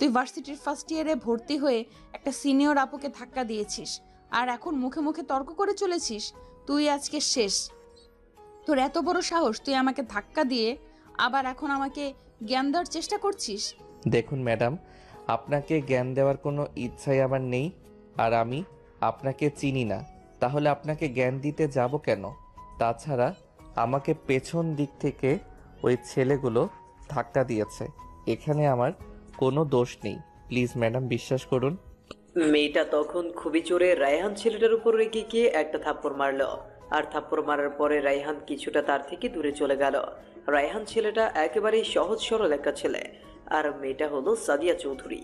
তুই ভার্সিটির ফার্স্ট ইয়ারে ভর্তি হয়ে একটা সিনিয়র আপুকে ধাক্কা দিয়েছিস, আর এখন মুখে মুখে তর্ক করে চলেছিস তুই আজকে শেষ। তোর এত বড় সাহস, তুই আমাকে ধাক্কা দিয়ে আবার এখন আমাকে জ্ঞান দেওয়ার চেষ্টা করছিস। দেখুন ম্যাডাম, আপনাকে জ্ঞান দেওয়ার কোনো ইচ্ছাই আমার নেই, আর আমি আপনাকে চিনি না, তাহলে আপনাকে জ্ঞান দিতে যাব কেন? তাছাড়া আমাকে পেছন দিক থেকে ওই ছেলেগুলো ধাক্কা দিয়েছে, এখানে আমার কোনো দোষ নেই। প্লিজ ম্যাডাম, বিশ্বাস করুন। মেয়েটা তখন খুবই জোরে রায়হান ছেলেটার উপর রেগে গিয়ে একটা থাপ্পড় মারলো। আর থাপ্পড় মারার পরে রায়হান কিছুটা তার থেকে দূরে চলে গেল। রায়হান ছেলেটা একেবারেই সহজ সরল একটা ছেলে, আর মেয়েটা হলো সাদিয়া চৌধুরী,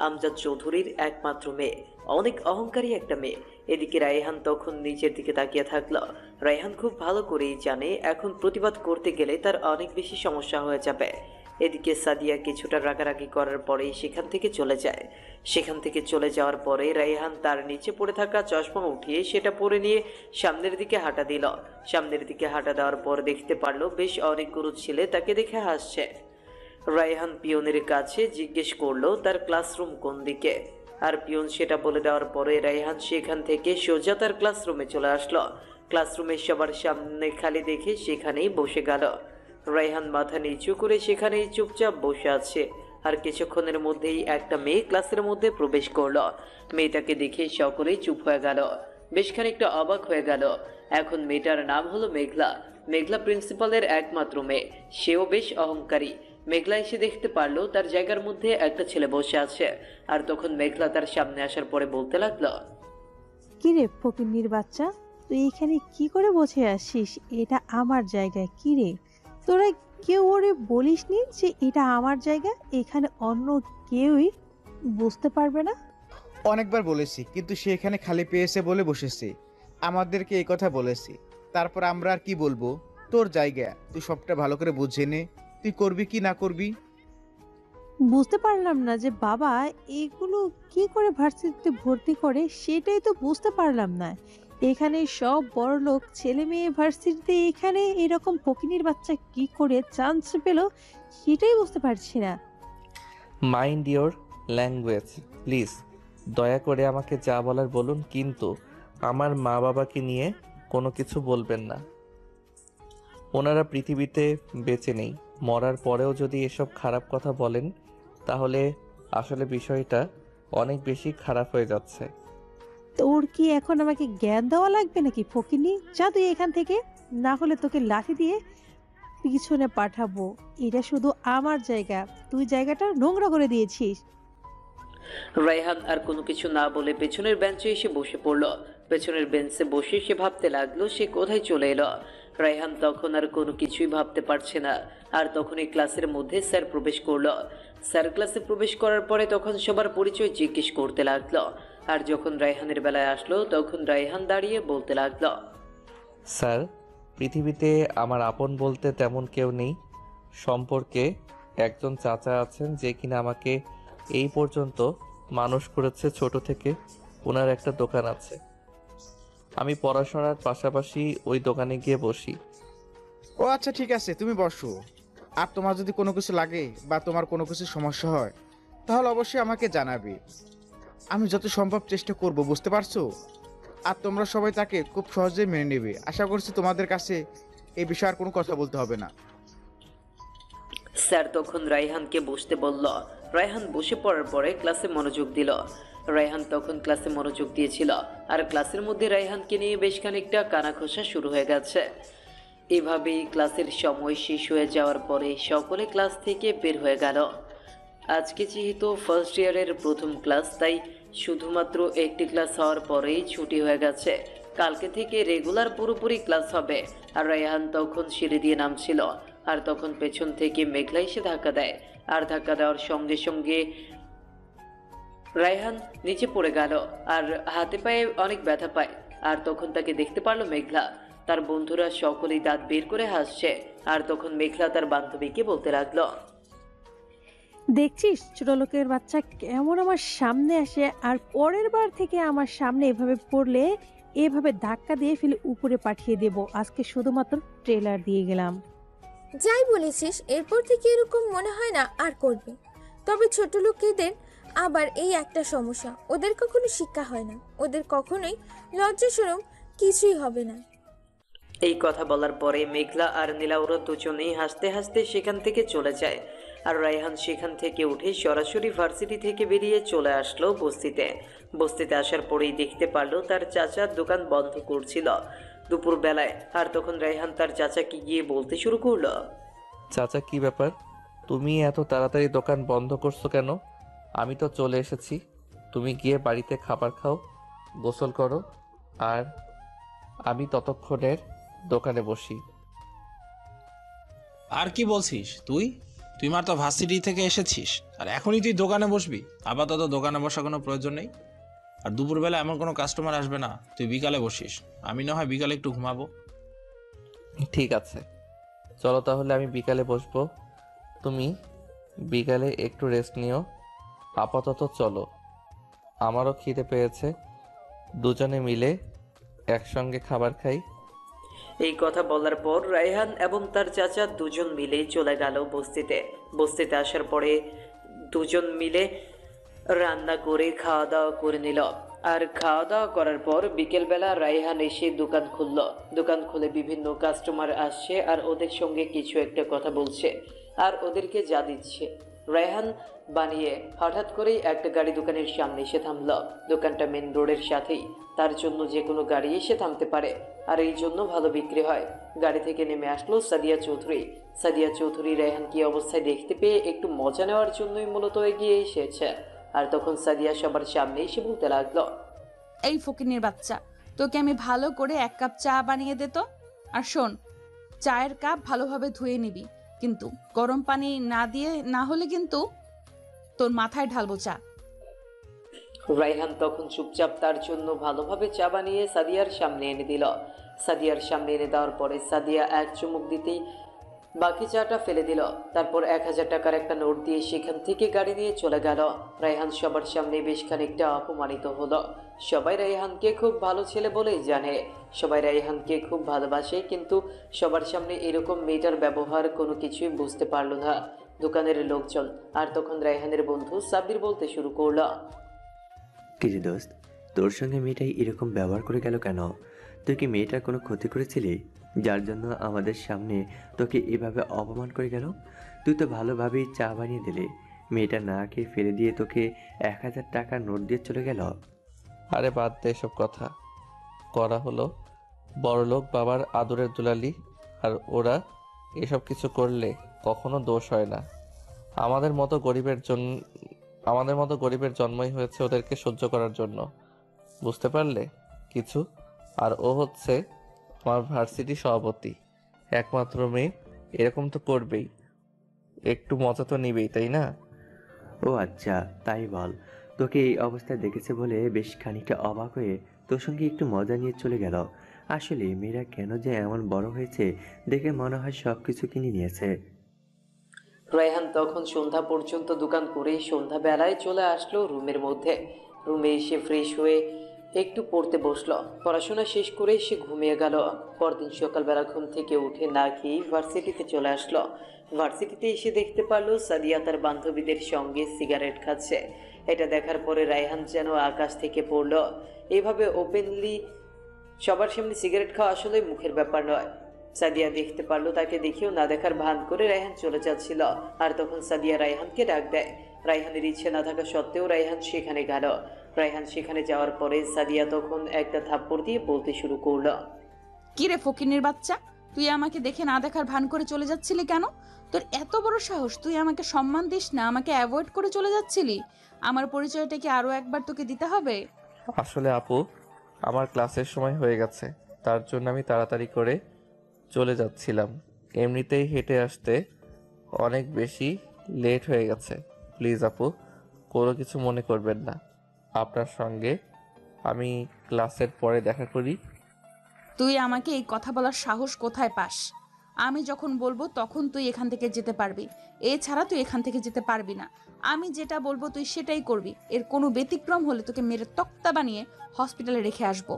আমজাদ চৌধুরীর একমাত্র মেয়ে, অনেক অহংকারী একটা মেয়ে। এদিকে রায়হান তখন নিচের দিকে তাকিয়ে থাকলো। রায়হান খুব ভালো করেই জানে এখন প্রতিবাদ করতে গেলে তার অনেক বেশি সমস্যা হয়ে যাবে। এদিকে সাদিয়া কিছুটা রাগারাগি করার পরেই সেখান থেকে চলে যায়। সেখান থেকে চলে যাওয়ার পরে রায়হান তার নিচে পড়ে থাকা চশমা উঠিয়ে সেটা পরে নিয়ে সামনের দিকে হাঁটা দিল। সামনের দিকে হাঁটা দেওয়ার পর দেখতে পারলো বেশ অনেকগুলো ছেলে তাকে দেখে হাসছে। রায়হান পিয়নের কাছে জিজ্ঞেস করলো তার ক্লাসরুম কোন দিকে, আর পিয়ন সেটা বলে দেওয়ার পরে রায়হান সেখান থেকে সোজা তার ক্লাসরুমে চলে আসলো। ক্লাসরুমে সবার সামনে খালি দেখে সেখানেই বসে গেল। রায়হান মাথা নিচু করে সেখানেই চুপচাপ বসে আছে। আর কিছুক্ষণের মধ্যেই একটা মেয়ে ক্লাসের মধ্যে প্রবেশ করলো। মেয়েটাকে দেখে সকলেই চুপ হয়ে গেল, বেশ খানিকটা অবাক হয়ে গেল। এখন মেয়েটার নাম হলো মেঘলা। মেঘলা প্রিন্সিপালের একমাত্র মেয়ে, সেও বেশ অহংকারী। মেঘলা এসে দেখতে পারলো তার জায়গার মধ্যে একটা ছেলে বসে আছে। আর তখন মেঘলা তার সামনে আসার পরে বলতে লাগলো, কিরে ফকিন্নির বাচ্চা, তুই এখানে কি করে বসে আসিস? এটা আমার জায়গা। কিরে তোরা কেউ ওরে বলিসনি যে এটা আমার জায়গা, এখানে অন্য কেউই বুঝতে পারবে না? অনেকবার বলেছি, কিন্তু সে এখানে খালি পেয়েছে বলে বসেছে। আমাদেরকে এই কথা বলেছে, তারপর আমরা আর কি বলবো? তোর জায়গা, তুই সবটা ভালো করে বুঝে নে, তুই করবি কি না করবি। বুঝতে পারলাম না যে বাবা এগুলো কি করে ভার্সিটিতে ভর্তি করে, সেটাই তো বুঝতে পারলাম না। এখানে সব বড়লোক ছেলে মেয়ে ভার্সিটিতে, এখানে এরকম ফকিনীর বাচ্চা কি করে চান্স পেল সেটাই বুঝতে পারছি না। Mind your language please. দয়া করে আমাকে যা বলার বলুন, কিন্তু আমার মা বাবাকে নিয়ে কোনো কিছু বলবেন না। ওনারা পৃথিবীতে বেঁচে নেই, মরার পরেও যদি এসব খারাপ কথা বলেন তাহলে আসলে বিষয়টা অনেক বেশি খারাপ হয়ে যাচ্ছে। তোর কি এখন আমাকে জ্ঞান দেওয়া লাগবে নাকি ফকিনী? যা তুই এখান থেকে, না হলে তোকে লাঠি দিয়ে পিছনে পাঠাবো। এটা শুধু আমার জায়গা, তুই জায়গাটা নোংরা করে দিয়েছিস। রায়হান আর কোনো কিছু না বলে পেছনের বেঞ্চে এসে বসে পড়ল। পেছনের বেঞ্চে বসে সে ভাবতে লাগলো সে কোথায় চলে এলো। রায়হান তখন আর কোনো কিছুই ভাবতে পারছে না। আর তখনই ক্লাসের মধ্যে স্যার প্রবেশ করলো। স্যার ক্লাসে প্রবেশ করার পরে তখন সবার পরিচয় জিজ্ঞেস করতে লাগলো। আর যখন রায়হানের বেলায় আসলো তখন রায়হান দাঁড়িয়ে বলতে লাগলো, স্যার, পৃথিবীতে আমার আপন বলতে তেমন কেউ নেই। সম্পর্কে একজন চাচা আছেন যে কিনা আমাকে এই পর্যন্ত মানুষ করেছে ছোট থেকে। ওনার একটা দোকান আছে, আমি পড়াশোনার পাশাপাশি ওই দোকানে গিয়ে বসি। ও আচ্ছা, ঠিক আছে, তুমি বসো। আর তোমার যদি কোনো কিছু লাগে বা তোমার কোনো কিছু সমস্যা হয় তাহলে অবশ্যই আমাকে জানাবে। আমি যত সম্ভব চেষ্টা করব, বুঝতে পারছো? আর তোমরা সবাই তাকে খুব সহজেই মেনে নেবে। আশা করছি তোমাদের কাছে এই বিষয়ে আর কোনো কথা বলতে হবে না। স্যার তখন রায়হানকে বসতে বলল। রায়হান বসে পড়ার পরে ক্লাসে মনোযোগ দিল। রায়হান তখন ক্লাসে মনোযোগ দিয়েছিল। আর ক্লাসের মধ্যে রায়হানকে নিয়ে বেশ খানিকটা কানাঘষা শুরু হয়ে গেছে। এভাবেই ক্লাসের সময় শেষ হয়ে যাওয়ার পরে সকলে ক্লাস থেকে বের হয়ে গেল। আজকে যেহেতু ফার্স্ট ইয়ারের প্রথম ক্লাস, তাই শুধুমাত্র একটি ক্লাস হওয়ার পরেই ছুটি হয়ে গেছে। কালকে থেকে রেগুলার পুরোপুরি ক্লাস হবে। আর রায়হান তখন সিঁড়ি দিয়ে নামছিল। আর তখন পেছন থেকে মেঘলা এসে ধাক্কা দেয়। আর ধাক্কা দেওয়ার সঙ্গে সঙ্গে রায়হান নিচে পড়ে গেল আর হাতে পায়ে অনেক ব্যথা পায়। আর তখন তাকে দেখতে পারলো মেঘলা। তার বন্ধুরা সকলেই দাঁত বের করে হাসছে। আর তখন মেঘলা তার বান্ধবীকে বলতে লাগলো, দেখছিস ছোট লোকের বাচ্চা কেমন আমার সামনে আসে, আর পরের বার থেকে আমার সামনে এভাবে পড়লে এভাবে ধাক্কা দিয়ে ফেলে উপরে পাঠিয়ে দেব। আজকে শুধুমাত্র ট্রেলার দিয়ে গেলাম। যাই বলেছিস, এরপর থেকে এরকম মনে হয় না আর করবে। তবে ছোট লোকেদের আবার এই একটা সমস্যা, ওদের কখনো শিক্ষা হয় না, ওদের কখনোই লজ্জা শরম কিছুই হবে না। এই কথা বলার পরে মেঘলা আর নীলাউরা দুজনেই হাসতে হাসতে সেখান থেকে চলে যায়। আর রায়হান সেখান থেকে উঠে সরাসরি ভার্সিটি থেকে বেরিয়ে চলে আসলো বস্তিতে। বস্তিতে আসার পরেই দেখতে পারলো তার চাচার দোকান বন্ধ করছিল দুপুর বেলায়। আর তখন রায়হান তার চাচাকে গিয়ে বলতে শুরু করলো, চাচা কি ব্যাপার, তুমি এত তাড়াতাড়ি দোকান বন্ধ করছো কেন? আমি তো চলে এসেছি। তুমি গিয়ে বাড়িতে খাবার খাও, গোসল করো, আর আমি ততক্ষণের দোকানে বসি। আর কি বলছিস তুই? তুই মাত্র ভার্সিটি থেকে এসেছিস আর এখনই তুই দোকানে বসবি? আপাতত দোকানে বসার কোনো প্রয়োজন নেই। আর দুপুরবেলা এমন কোনো কাস্টমার আসবে না, তুই বিকালে বসিস। আমি না হয় বিকালে একটু ঘুমাবো। ঠিক আছে, চলো তাহলে আমি বিকালে বসবো। তুমি বিকালে একটু রেস্ট নিও। আপাতত চলো, আমারও খিদে পেয়েছে। দুজনে মিলে একসঙ্গে খাবার খাই। এই কথা বলার পর রায়হান এবং তার চাচা দুজন মিলেই চলে গেল বস্তিতে। বস্তিতে আসার পরে দুজন মিলে রান্না করে খাওয়া দাওয়া করে নিল। আর খাওয়া দাওয়া করার পর বিকেলবেলা রায়হান এসে দোকান খুলল। দোকান খুলে বিভিন্ন কাস্টমার আসছে আর ওদের সঙ্গে কিছু একটা কথা বলছে আর ওদেরকে যা দিচ্ছে। রায়হান বানিয়ে হঠাৎ করেই একটা গাড়ি দোকানের সামনে এসে থামল। দোকানটা মেন রোডের সাথেই, তার জন্য যে কোনো গাড়ি এসে থামতে পারে আর এই জন্য ভালো বিক্রি হয়। গাড়ি থেকে নেমে আসলো সাদিয়া চৌধুরী। সাদিয়া চৌধুরী রায়হান কি অবস্থায় দেখতে পেয়ে একটু মজা নেওয়ার জন্যই মূলত এগিয়ে এসেছে। আর তখন সাদিয়া সবার সামনে এসে বলতে লাগলো, এই ফকিনীর বাচ্চা, তোকে আমি ভালো করে 1 কাপ চা বানিয়ে দে তো। আর শোন, চায়ের কাপ ভালোভাবে ধুয়ে নিবি, কিন্তু গরম পানি না দিয়ে, না হলে কিন্তু তোর মাথায় ঢালবো চা। রায়হান তখন চুপচাপ তার জন্য ভালোভাবে চা বানিয়ে সাদিয়ার সামনে এনে দিল। সাদিয়ার সামনে এনে দেওয়ার পরে সাদিয়া এক চুমুক দিতেই বাকি চাটা ফেলে দিল। তারপর 1000 টাকার একটা নোট দিয়ে সেখান থেকে গাড়ি নিয়ে চলে গেল। রায়হান সবার সামনে বেশ খানিকটা অপমানিত হলো। সবাই রায়হানকে খুব ভালো ছেলে বলেই জানে, সবাই রায়হানকে খুব ভালোবাসে, কিন্তু সবার সামনে এরকম মেয়েটার ব্যবহার কোনো কিছুই বুঝতে পারলো না দোকানের লোকজন। আর তখন রায়হানের বন্ধু সাব্বির বলতে শুরু করলো, কিরে দোস্ত, তোর সঙ্গে মেয়েটাই এরকম ব্যবহার করে গেল কেন? তুই কি মেয়েটার কোনো ক্ষতি করেছিলি যার জন্য আমাদের সামনে তোকে এভাবে অপমান করে গেল? তুই তো ভালোভাবেই চা বানিয়ে দিলি, মেয়েটা না খেয়ে ফেলে দিয়ে তোকে 1000 টাকার নোট দিয়ে চলে গেল। আরে বাদ দে এসব কথা। করা হলো বড়লোক বাবার আদরের দুলালি, আর ওরা এসব কিছু করলে কখনো দোষ হয় না। আমাদের মতো গরিবের জন্মই হয়েছে ওদেরকে সহ্য করার জন্য, বুঝতে পারলে কিছু? আর ও হচ্ছে আমার ভার্সিটি সভাপতি, একমাত্র মেয়ে, এরকম তো করবেই, একটু মজা তো নিবেই, তাই না? ও আচ্ছা, তাই বল। তোকে এই অবস্থায় দেখেছে বলে বেশ খানিকটা অবাক হয়ে তোর সঙ্গে একটু মজা নিয়ে চলে গেল। আসলে মেয়েরা কেন যে এমন বড় হয়েছে দেখে মনে হয় সব কিছু কিনে নিয়েছে। রায়হান তখন সন্ধ্যা পর্যন্ত দোকান করে সন্ধ্যাবেলায় চলে আসলো রুমের মধ্যে। রুমে এসে ফ্রেশ হয়ে একটু পড়তে বসলো। পড়াশোনা শেষ করে সে ঘুমিয়ে গেল। পরদিন সকালবেলা ঘুম থেকে উঠে না খেয়ে ভার্সিটিতে চলে আসলো। ভার্সিটিতে এসে দেখতে পারলো সাদিয়া তার বান্ধবীদের সঙ্গে সিগারেট খাচ্ছে। এটা দেখার পরে রায়হান যেন আকাশ থেকে পড়লো। এভাবে ওপেনলি সবার সামনে সিগারেট খাওয়া আসলে মুখের ব্যাপার নয়। সাদিয়া দেখতে পারলো, তাকে দেখেও না দেখার ভান করে রায়হান চলে যাচ্ছিল। আর তখন সাদিয়া রায়হানকে ডাক দেয়। রায়হানের ইচ্ছে না থাকা সত্ত্বেও রায়হান সেখানে গেল। রায়হান সেখানে যাওয়ার পরে সাদিয়া তখন একটা থাপ্পড় দিয়ে বলতে শুরু করলো, কি রে ফকিনীর বাচ্চা, তুই আমাকে দেখে না দেখার ভান করে চলে যাচ্ছিলি কেন? তোর এত বড় সাহস, তুই আমাকে সম্মান দিস না, আমাকে অ্যাভয়েড করে চলে যাচ্ছিলি? আমার পরিচয়টা কি আরো একবার তোকে দিতে হবে? আসলে আপু, আমার ক্লাসের সময় হয়ে গেছে, তার জন্য আমি তাড়াতাড়ি করে চলে যাচ্ছিলাম। এমনিতেই হেঁটে আসতে অনেক বেশি লেট হয়ে গেছে। প্লিজ আপু, কোনো কিছু মনে করবেন না। আপনার সঙ্গে আমি ক্লাসের পরে দেখা করি। তুই আমাকে এই কথা বলার সাহস কোথায় পাস? আমি যখন বলবো তখন তুই এখান থেকে যেতে পারবি, এছাড়া তুই এখান থেকে যেতে পারবি না। আমি যেটা বলবো তুই সেটাই করবি। এর কোনো ব্যতিক্রম হলে তোকে মেরে তক্তা বানিয়ে হসপিটালে রেখে আসবো।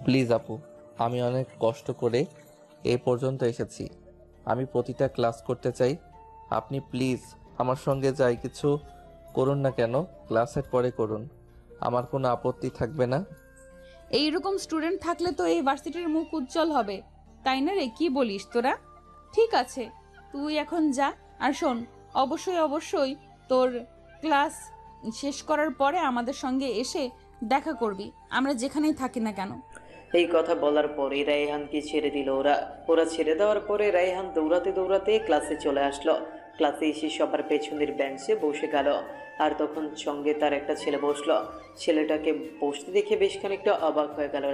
প্লিজ আপু, আমি অনেক কষ্ট করে এ পর্যন্ত এসেছি, আমি প্রতিটা ক্লাস করতে চাই। আপনি প্লিজ আমার সঙ্গে যাই কিছু করুন না কেন, ক্লাসের পরে করুন, আমার কোনো আপত্তি থাকবে না। এইরকম স্টুডেন্ট থাকলে তো এই ভার্সিটির মুখ উজ্জ্বল হবে, তাই না রে? কি বলিস তোরা? ঠিক আছে, তুই এখন যা। আর শোন, অবশ্যই অবশ্যই তোর ক্লাস শেষ করার পরে আমাদের সঙ্গে এসে দেখা করবি, আমরা যেখানেই থাকি না কেন। এই কথা বলার পরে রায়হানকে ছেড়ে দিল ওরা ছেড়ে দেওয়ার পরে রায়হান দৌড়াতে দৌড়াতে ক্লাসে চলে আসলো। ক্লাসে এসে সবার পেছনের বেঞ্চে বসে গেল। আর তখন সঙ্গে তার একটা ছেলে বসলো। ছেলেটাকে বসতে দেখে বেশ খানিকটা অবাক হয়ে গেল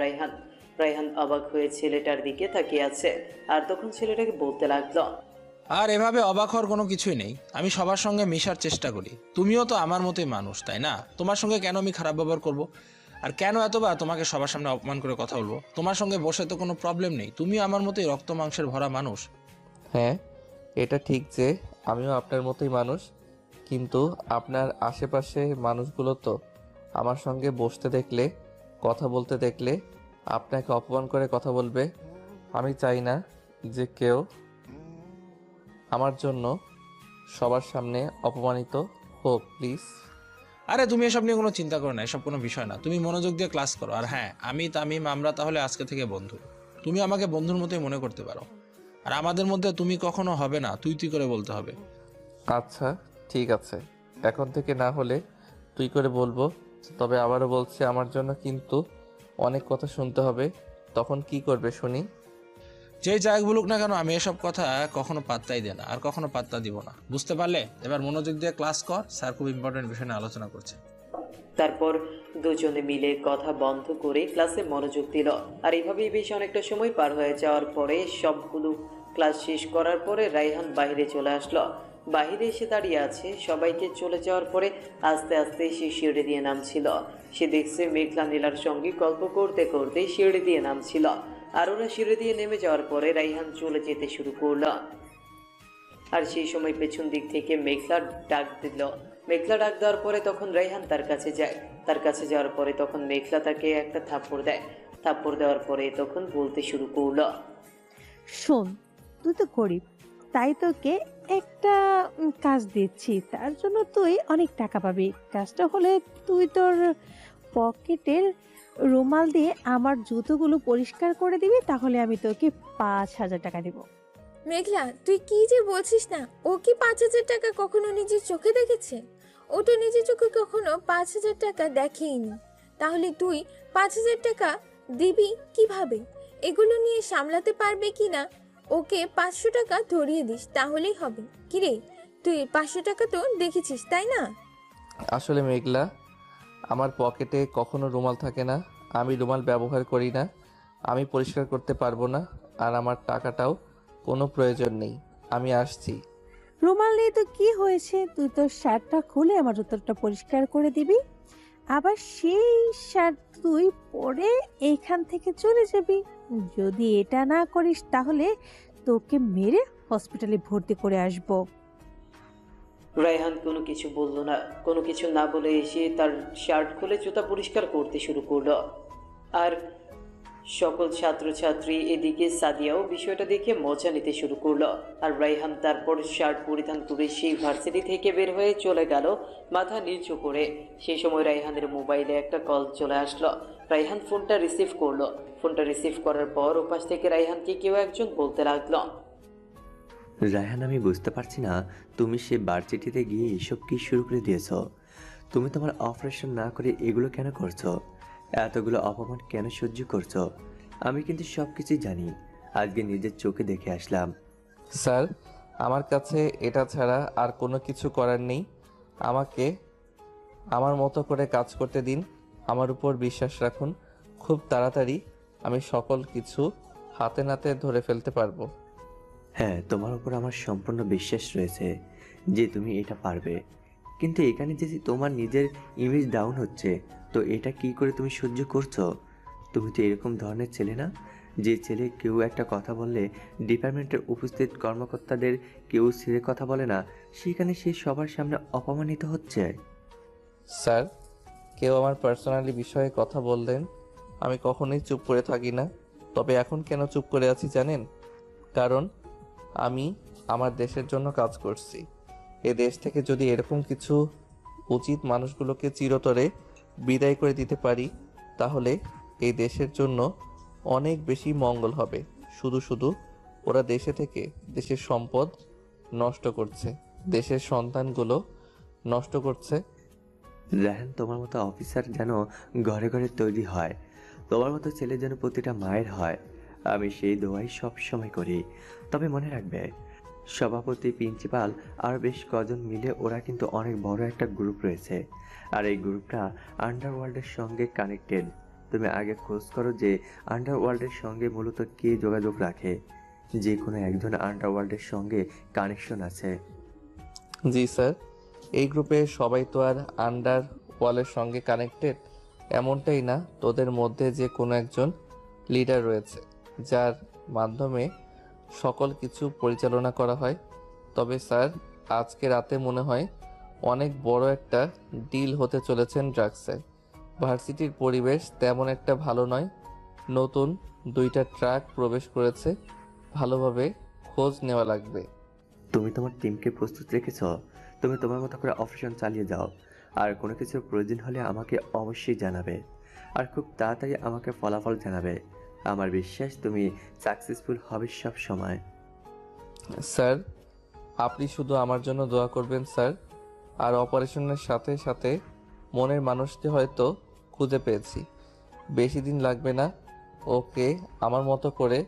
রায়হান অবাক হয়ে ছেলেটার দিকে তাকিয়ে আছে। আর তখন ছেলেটাকে বলতে লাগলো, আর এভাবে অবাক হওয়ার কোনো কিছুই নেই। আমি সবার সঙ্গে মেশার চেষ্টা করি, তুমিও তো আমার মতোই মানুষ, তাই না? তোমার সঙ্গে কেন আমি খারাপ ব্যবহার করব? আর কেন এতবার তোমাকে সবার সামনে অপমান করে কথা বলবো? তোমার সঙ্গে বসে তো কোনো প্রবলেম নেই, তুমিও আমার মতোই রক্ত মাংসের ভরা মানুষ। হ্যাঁ, এটা ঠিক যে আমিও আপনার মতোই মানুষ, কিন্তু আপনার আশেপাশে মানুষগুলো তো আমার সঙ্গে বসতে দেখলে, কথা বলতে দেখলে আপনাকে অপমান করে কথা বলবে। আমি চাই না যে কেউ আমার জন্য সবার সামনে অপমানিত হোক, প্লিজ। আরে তুমি এসব নিয়ে কোনো চিন্তা করো না, এসব কোনো বিষয় না। তুমি মনোযোগ দিয়ে ক্লাস করো। আর হ্যাঁ, আমি তামিম, আমরা তাহলে আজকে থেকে বন্ধু। তুমি আমাকে বন্ধুর মতোই মনে করতে পারো। আর আমাদের মধ্যে তুমি কখনো হবে না, তুই তুই করে বলতে হবে। আচ্ছা ঠিক আছে, এখন থেকে না হলে তুই করে বলবো। তবে আবারও বলছি, আমার জন্য কিন্তু অনেক কথা শুনতে হবে। তখন কি করবে শুনি? যেই যাই বলুক না কেন, আমি এসব কথা কখনো পাত্তাই দিই না, আর কখনো পাত্তা দিব না। বুঝতে পারলে? এবার মনোযোগ দিয়ে ক্লাস কর, স্যার খুব ইম্পর্টেন্ট বিষয় নিয়ে আলোচনা করছে। তারপর দুজনে মিলে কথা বন্ধ করে ক্লাসে মনোযোগ দিল। আর এইভাবেই বেশ অনেকটা সময় পার হয়ে যাওয়ার পরে সবগুলো ক্লাস শেষ করার পরে রায়হান বাইরে চলে আসলো। বাইরে এসে দাঁড়িয়ে আছে। সবাইকে চলে যাওয়ার পরে আস্তে আস্তে সে সিঁড়ি দিয়ে নামছিল। সে দেখছে মেঘলা নীলার সঙ্গে গল্প করতে করতে সিঁড়ি দিয়ে নামছিল। আর ওরা সিঁড়ি দিয়ে নেমে যাওয়ার পরে রায়হান চলে যেতে শুরু করলো। আর সেই সময় পেছন দিক থেকে মেঘলা ডাক দিল। মেঘলা ডাক দেওয়ার পরে তখন রায়হান তার কাছে যায়। তার কাছে যাওয়ার পরে তখন মেঘলা তাকে একটা থাপ্পড় দেয়। থাপ্পড় দেওয়ার পরে তখন বলতে শুরু করলো, শোন, তুই তো গরিব, তাই তোকে একটা কাজ দিচ্ছি, তার জন্য তুই অনেক টাকা পাবি। কাজটা হলে তুই তোর পকেটের রুমাল দিয়ে আমার জুতোগুলো পরিষ্কার করে দিবি, তাহলে আমি তোকে 5,000 টাকা দিব। মেঘলা, তুই কি যে বলছিস না? ও কি 5,000 টাকা কখনো নিজের চোখে দেখেছে? ও তো নিজের চোখে কখনো 5,000 টাকা দেখেইনি। তাহলে তুই 5,000 টাকা দিবি কিভাবে? এগুলো নিয়ে সামলাতে পারবে কি না? ওকে 500 টাকা ধরিয়ে দিস, তাহলেই হবে। কিরে, তুই 500 টাকা তো দেখেছিস, তাই না? আসলে মেঘলা, আমার পকেটে কখনো রুমাল থাকে না, আমি রুমাল ব্যবহার করি না, আমি পরিষ্কার করতে পারবো না, আর আমার টাকাটাও কোনো প্রয়োজন নেই। আমি আসছি। রুমাল নেই তো কি হয়েছে, তুই তোর শার্টটা খুলে আমার জুতোটা পরিষ্কার করে দিবি, আবার সেই শার্ট তুই পরে এইখান থেকে চলে যাবি। যদি এটা না করিস তাহলে তোকে মেরে হসপিটালে ভর্তি করে আসবো। রায়হান কোনো কিছু বলল না। কোনো কিছু না বলে এসে তার শার্ট খুলে জুতা পরিষ্কার করতে শুরু করলো। আর সকল ছাত্রছাত্রী, এদিকে সাদিয়াও বিষয়টা দেখে মজা নিতে শুরু করলো। আর রায়হান তারপর শার্ট পরিধান করে সেই ভার্সিটি থেকে বের হয়ে চলে গেল মাথা নিচু করে। সেই সময় রায়হানের মোবাইলে একটা কল চলে আসলো। রায়হান ফোনটা রিসিভ করলো। ফোনটা রিসিভ করার পর ওপাশ থেকে রায়হানকে কেউ একজন বলতে লাগলো, রায়হান, আমি বুঝতে পারছি না তুমি সে ভার্সিটিতে গিয়ে এসব কি শুরু করে দিয়েছো। তুমি তোমার অপারেশন না করে এগুলো কেন করছো? এতগুলো অপমান কেন সহ্য করছো? আমি কিন্তু সব কিছুই জানি, আজকে নিজের চোখে দেখে আসলাম। স্যার, আমার কাছে এটা ছাড়া আর কোনো কিছু করার নেই। আমাকে আমার মতো করে কাজ করতে দিন। আমার উপর বিশ্বাস রাখুন, খুব তাড়াতাড়ি আমি সকল কিছু হাতে নাতে ধরে ফেলতে পারবো। হ্যাঁ, তোমার উপর আমার সম্পূর্ণ বিশ্বাস রয়েছে যে তুমি এটা পারবে, কিন্তু এখানে যদি তোমার নিজের ইমেজ ডাউন হচ্ছে, তো এটা কি করে তুমি সহ্য করছো? তুমি তো এরকম ধরনের ছেলে না, যে ছেলে কেউ একটা কথা বললে ডিপার্টমেন্টের উপস্থিত কর্মকর্তাদের কেউ ছেড়ে কথা বলে না, সেখানে সে সবার সামনে অপমানিত হচ্ছে। স্যার, কেউ আমার পার্সোনালি বিষয়ে কথা বললেন আমি কখনোই চুপ করে থাকি না। তবে এখন কেন চুপ করে আছি জানেন? কারণ আমি আমার দেশের জন্য কাজ করছি। এ দেশ থেকে যদি এরকম কিছু উচিত মানুষগুলোকে চিরতরে বিদায় করে দিতে পারি, তাহলে এই দেশের জন্য অনেক বেশি মঙ্গল হবে। শুধু শুধু ওরা দেশে থেকে দেশের সম্পদ নষ্ট করছে, দেশের সন্তানগুলো নষ্ট করছে। রায়হান, তোমার মতো অফিসার যেন ঘরে ঘরে তৈরি হয়, তোমার মতো ছেলে যেন প্রতিটা মায়ের হয়, আমি সেই দোয়াই সব সময় করি। তবে মনে রাখবে, সভাপতি, প্রিন্সিপাল আর বেশ কজন মিলে ওরা কিন্তু অনেক বড় একটা গ্রুপ রয়েছে, আর এই গ্রুপটা আন্ডারওয়ার্ল্ডের সঙ্গে কানেক্টেড। তুমি আগে খোঁজ করো যে আন্ডারওয়ার্ল্ডের সঙ্গে মূলত কে যোগাযোগ রাখে। যে কোনো একজন আন্ডারওয়ার্ল্ডের সঙ্গে কানেকশন আছে। জি স্যার, এই গ্রুপে সবাই তো আর আন্ডার ওয়ালের সঙ্গে কানেক্টেড এমনটাই না, তোদের মধ্যে যে কোনো একজন লিডার রয়েছে যার মাধ্যমে সকল কিছু পরিচালনা করা হয়। তবে স্যার, আজকে রাতে মনে হয় অনেক বড় একটা ডিল হতে চলেছেন ড্রাগসের। ভার্সিটির পরিবেশ তেমন একটা ভালো নয়, নতুন 2টা ট্রাক প্রবেশ করেছে, ভালোভাবে খোঁজ নেওয়া লাগবে। তুমি তোমার টিমকে প্রস্তুত রেখেছ, তুমি তোমার মতো করে অপারেশন চালিয়ে যাও, আর কোনো কিছুর প্রয়োজন হলে আমাকে অবশ্যই জানাবে, আর খুব তাড়াতাড়ি আমাকে ফলাফল জানাবে। আমার বিশ্বাস তুমি সাকসেসফুল হবে সব সময়। স্যার, আপনি শুধু আমার জন্য দোয়া করবেন স্যার। আর অপারেশনের সাথে সাথে মনের মানুষটি হয়তো খুঁজে পেয়েছি, বেশি দিন লাগবে না। ওকে আমার মতো করে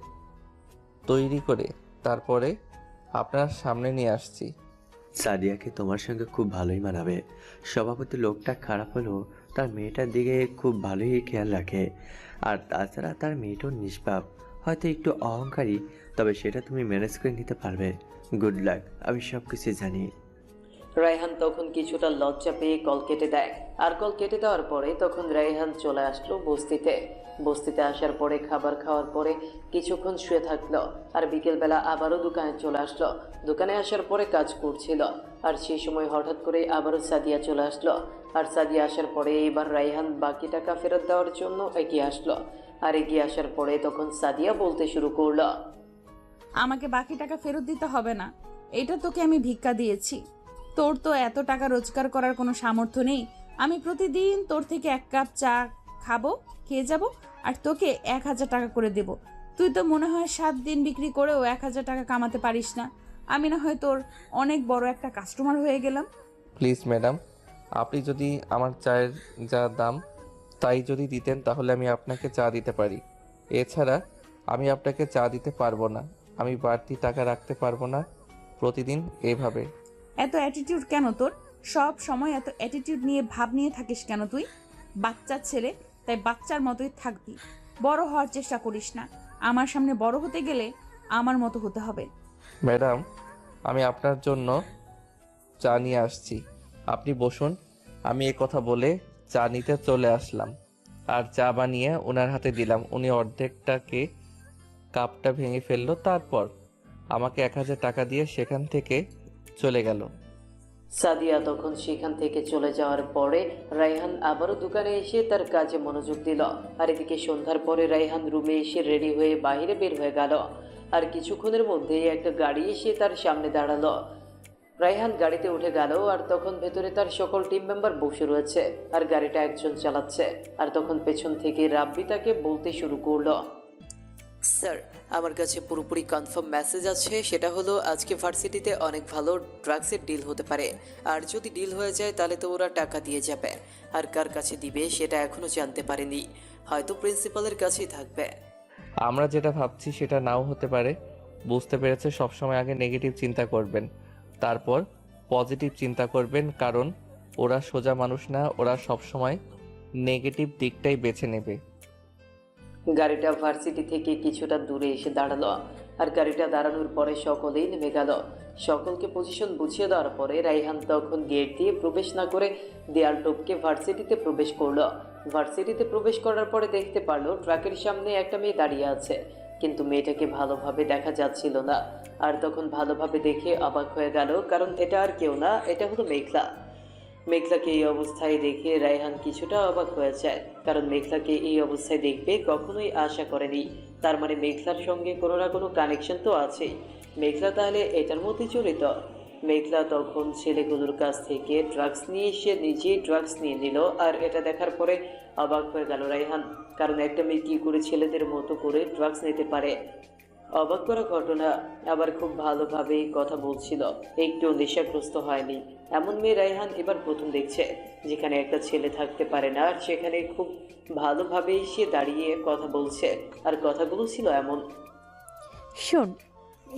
তৈরি করে তারপরে আপনার সামনে নিয়ে আসছি। সাদিয়াকে তোমার সঙ্গে খুব ভালোই মানাবে। সভাপতি লোকটা খারাপ হলেও তার মেয়েটার দিকে খুব ভালোই খেয়াল রাখে, আর তাছাড়া তার মেয়েটাও নিষ্পাপ, হয়তো একটু অহংকারী, তবে সেটা তুমি ম্যানেজ করে নিতে পারবে। গুড লাক, আমি সব কিছু জানি। রায়হান তখন কিছুটা লজ্জা পেয়ে কল কেটে দেয়। আর কল কেটে দেওয়ার পরে তখন রায়হান চলে আসলো বস্তিতে আসার পরে খাবার খাওয়ার পরে কিছুক্ষণ শুয়ে থাকলো, আর বিকেলবেলা আবারও দোকানে চলে আসলো। দোকানে আসার পরে কাজ করছিল, আর সেই সময় হঠাৎ করে আবারও সাদিয়া চলে আসলো। আর সাদিয়া আসার পরে এবার রায়হান বাকি টাকা ফেরত দেওয়ার জন্য এগিয়ে আসলো। আর এগিয়ে আসার পরে তখন সাদিয়া বলতে শুরু করলো, আমাকে বাকি টাকা ফেরত দিতে হবে না, এটা তোকে আমি ভিক্ষা দিয়েছি। তোর তো এত টাকা রোজগার করার কোনো সামর্থ্য নেই। আমি প্রতিদিন তোর থেকে 1 কাপ চা খাবো, খেয়ে যাব, আর তোকে 1000 টাকা করে দেব। তুই তো মনে হয় 7 দিন বিক্রি করেও 1000 টাকা কামাতে পারিস না। আমি না হয় তোর অনেক বড় একটা কাস্টমার হয়ে গেলাম। প্লিজ ম্যাডাম, আপনি যদি আমার চায়ের যা দাম তাই যদি দিতেন তাহলে আমি আপনাকে চা দিতে পারি। এছাড়া আমি আপনাকে চা দিতে পারবো না, আমি বাড়তি টাকা রাখতে পারবো না প্রতিদিন এভাবে। এত অ্যাটিটিউড কেন তোর? সব সময় এত অ্যাটিটিউড নিয়ে ভাব নিয়ে থাকিস কেন তুই? বাচ্চার ছেলে, তাই বাচ্চার মতোই থাকবি। বড় হওয়ার চেষ্টা করিস না। আমার সামনে বড় হতে গেলে আমার মতো হতে হবে। ম্যাডাম, আমি আপনার জন্য চা নিয়ে আসছি, আপনি বসুন। আমি এ কথা বলে চা নিতে চলে আসলাম, আর চা বানিয়ে ওনার হাতে দিলাম। উনি অর্ধেকটাকে কাপটা ভেঙে ফেললো, তারপর আমাকে 1000 টাকা দিয়ে সেখান থেকে চলে গেল। সাদিয়া তখন সেখান থেকে চলে যাওয়ার পরে রায়হান আবারও দোকানে এসে তার কাজে মনোযোগ দিল। আর এদিকে সন্ধ্যার পরে রায়হান রুমে এসে রেডি হয়ে বাইরে বের হয়ে গেল। আর কিছুক্ষণের মধ্যেই একটা গাড়ি এসে তার সামনে দাঁড়ালো। রায়হান গাড়িতে উঠে গেল, আর তখন ভেতরে তার সকল টিম মেম্বার বসে রয়েছে, আর গাড়িটা একজন চালাচ্ছে। আর তখন পেছন থেকে রাব্বি তাকে বলতে শুরু করলো, স্যার, আমার কাছে পুরোপুরি কনফার্ম মেসেজ আছে, সেটা হলো আজকে ভার্সিটিতে অনেক ভালো ড্রাগসের ডিল হতে পারে। আর যদি ডিল হয়ে যায় তাহলে তো ওরা টাকা দিয়ে যাবে, আর কার কাছে দিবে সেটা এখনো জানতে পারেনি, হয়তো প্রিন্সিপালের কাছেই থাকবে। আমরা যেটা ভাবছি সেটা নাও হতে পারে। বুঝতে পেরেছে, সবসময় আগে নেগেটিভ চিন্তা করবেন, তারপর পজিটিভ চিন্তা করবেন, কারণ ওরা সোজা মানুষ না, ওরা সবসময় নেগেটিভ দিকটাই বেছে নেবে। গাড়িটা ভার্সিটি থেকে কিছুটা দূরে এসে দাঁড়ালো, আর গাড়িটা দাঁড়ানোর পরে সকলেই নেমে গেল। সকলকে পজিশন বুঝিয়ে দেওয়ার পরে রায়হান তখন গেট দিয়ে প্রবেশ না করে দেয়াল টপকে ভার্সিটিতে প্রবেশ করলো। ভার্সিটিতে প্রবেশ করার পরে দেখতে পারলো ট্রাকের সামনে একটা মেয়ে দাঁড়িয়ে আছে, কিন্তু মেয়েটাকে ভালোভাবে দেখা যাচ্ছিল না। আর তখন ভালোভাবে দেখে অবাক হয়ে গেল, কারণ এটা আর কেউ না, এটা হলো মেঘলা। মেঘলাকে এই অবস্থায় দেখে রায়হান কিছুটা অবাক হয়ে যায়, কারণ মেঘলাকে এই অবস্থায় দেখবে কখনোই আশা করেনি। তার মানে মেঘলার সঙ্গে কোনো না কোনো কানেকশন তো আছেই। মেঘলা তাহলে এটার মধ্যে জড়িত। মেঘলা তখন ছেলেগুলোর কাছ থেকে ড্রাগস নিয়ে এসে নিজেই ড্রাগস নিয়ে নিল। আর এটা দেখার পরে অবাক হয়ে গেল রায়হান, কারণ একটা মেয়ে কী করে ছেলেদের মতো করে ড্রাগস নিতে পারে। অবাক করা ঘটনা, আবার খুব ভালোভাবেই কথা বলছিল, একটু নেশাগ্রস্ত হয়নি। এমন মেয়ে রায়হান এবার প্রথম দেখছে, যেখানে একটা ছেলে থাকতে পারে না আর সেখানে খুব ভালোভাবেই সে দাঁড়িয়ে কথা বলছে, আর কথাগুলো ছিল এমন। শোন,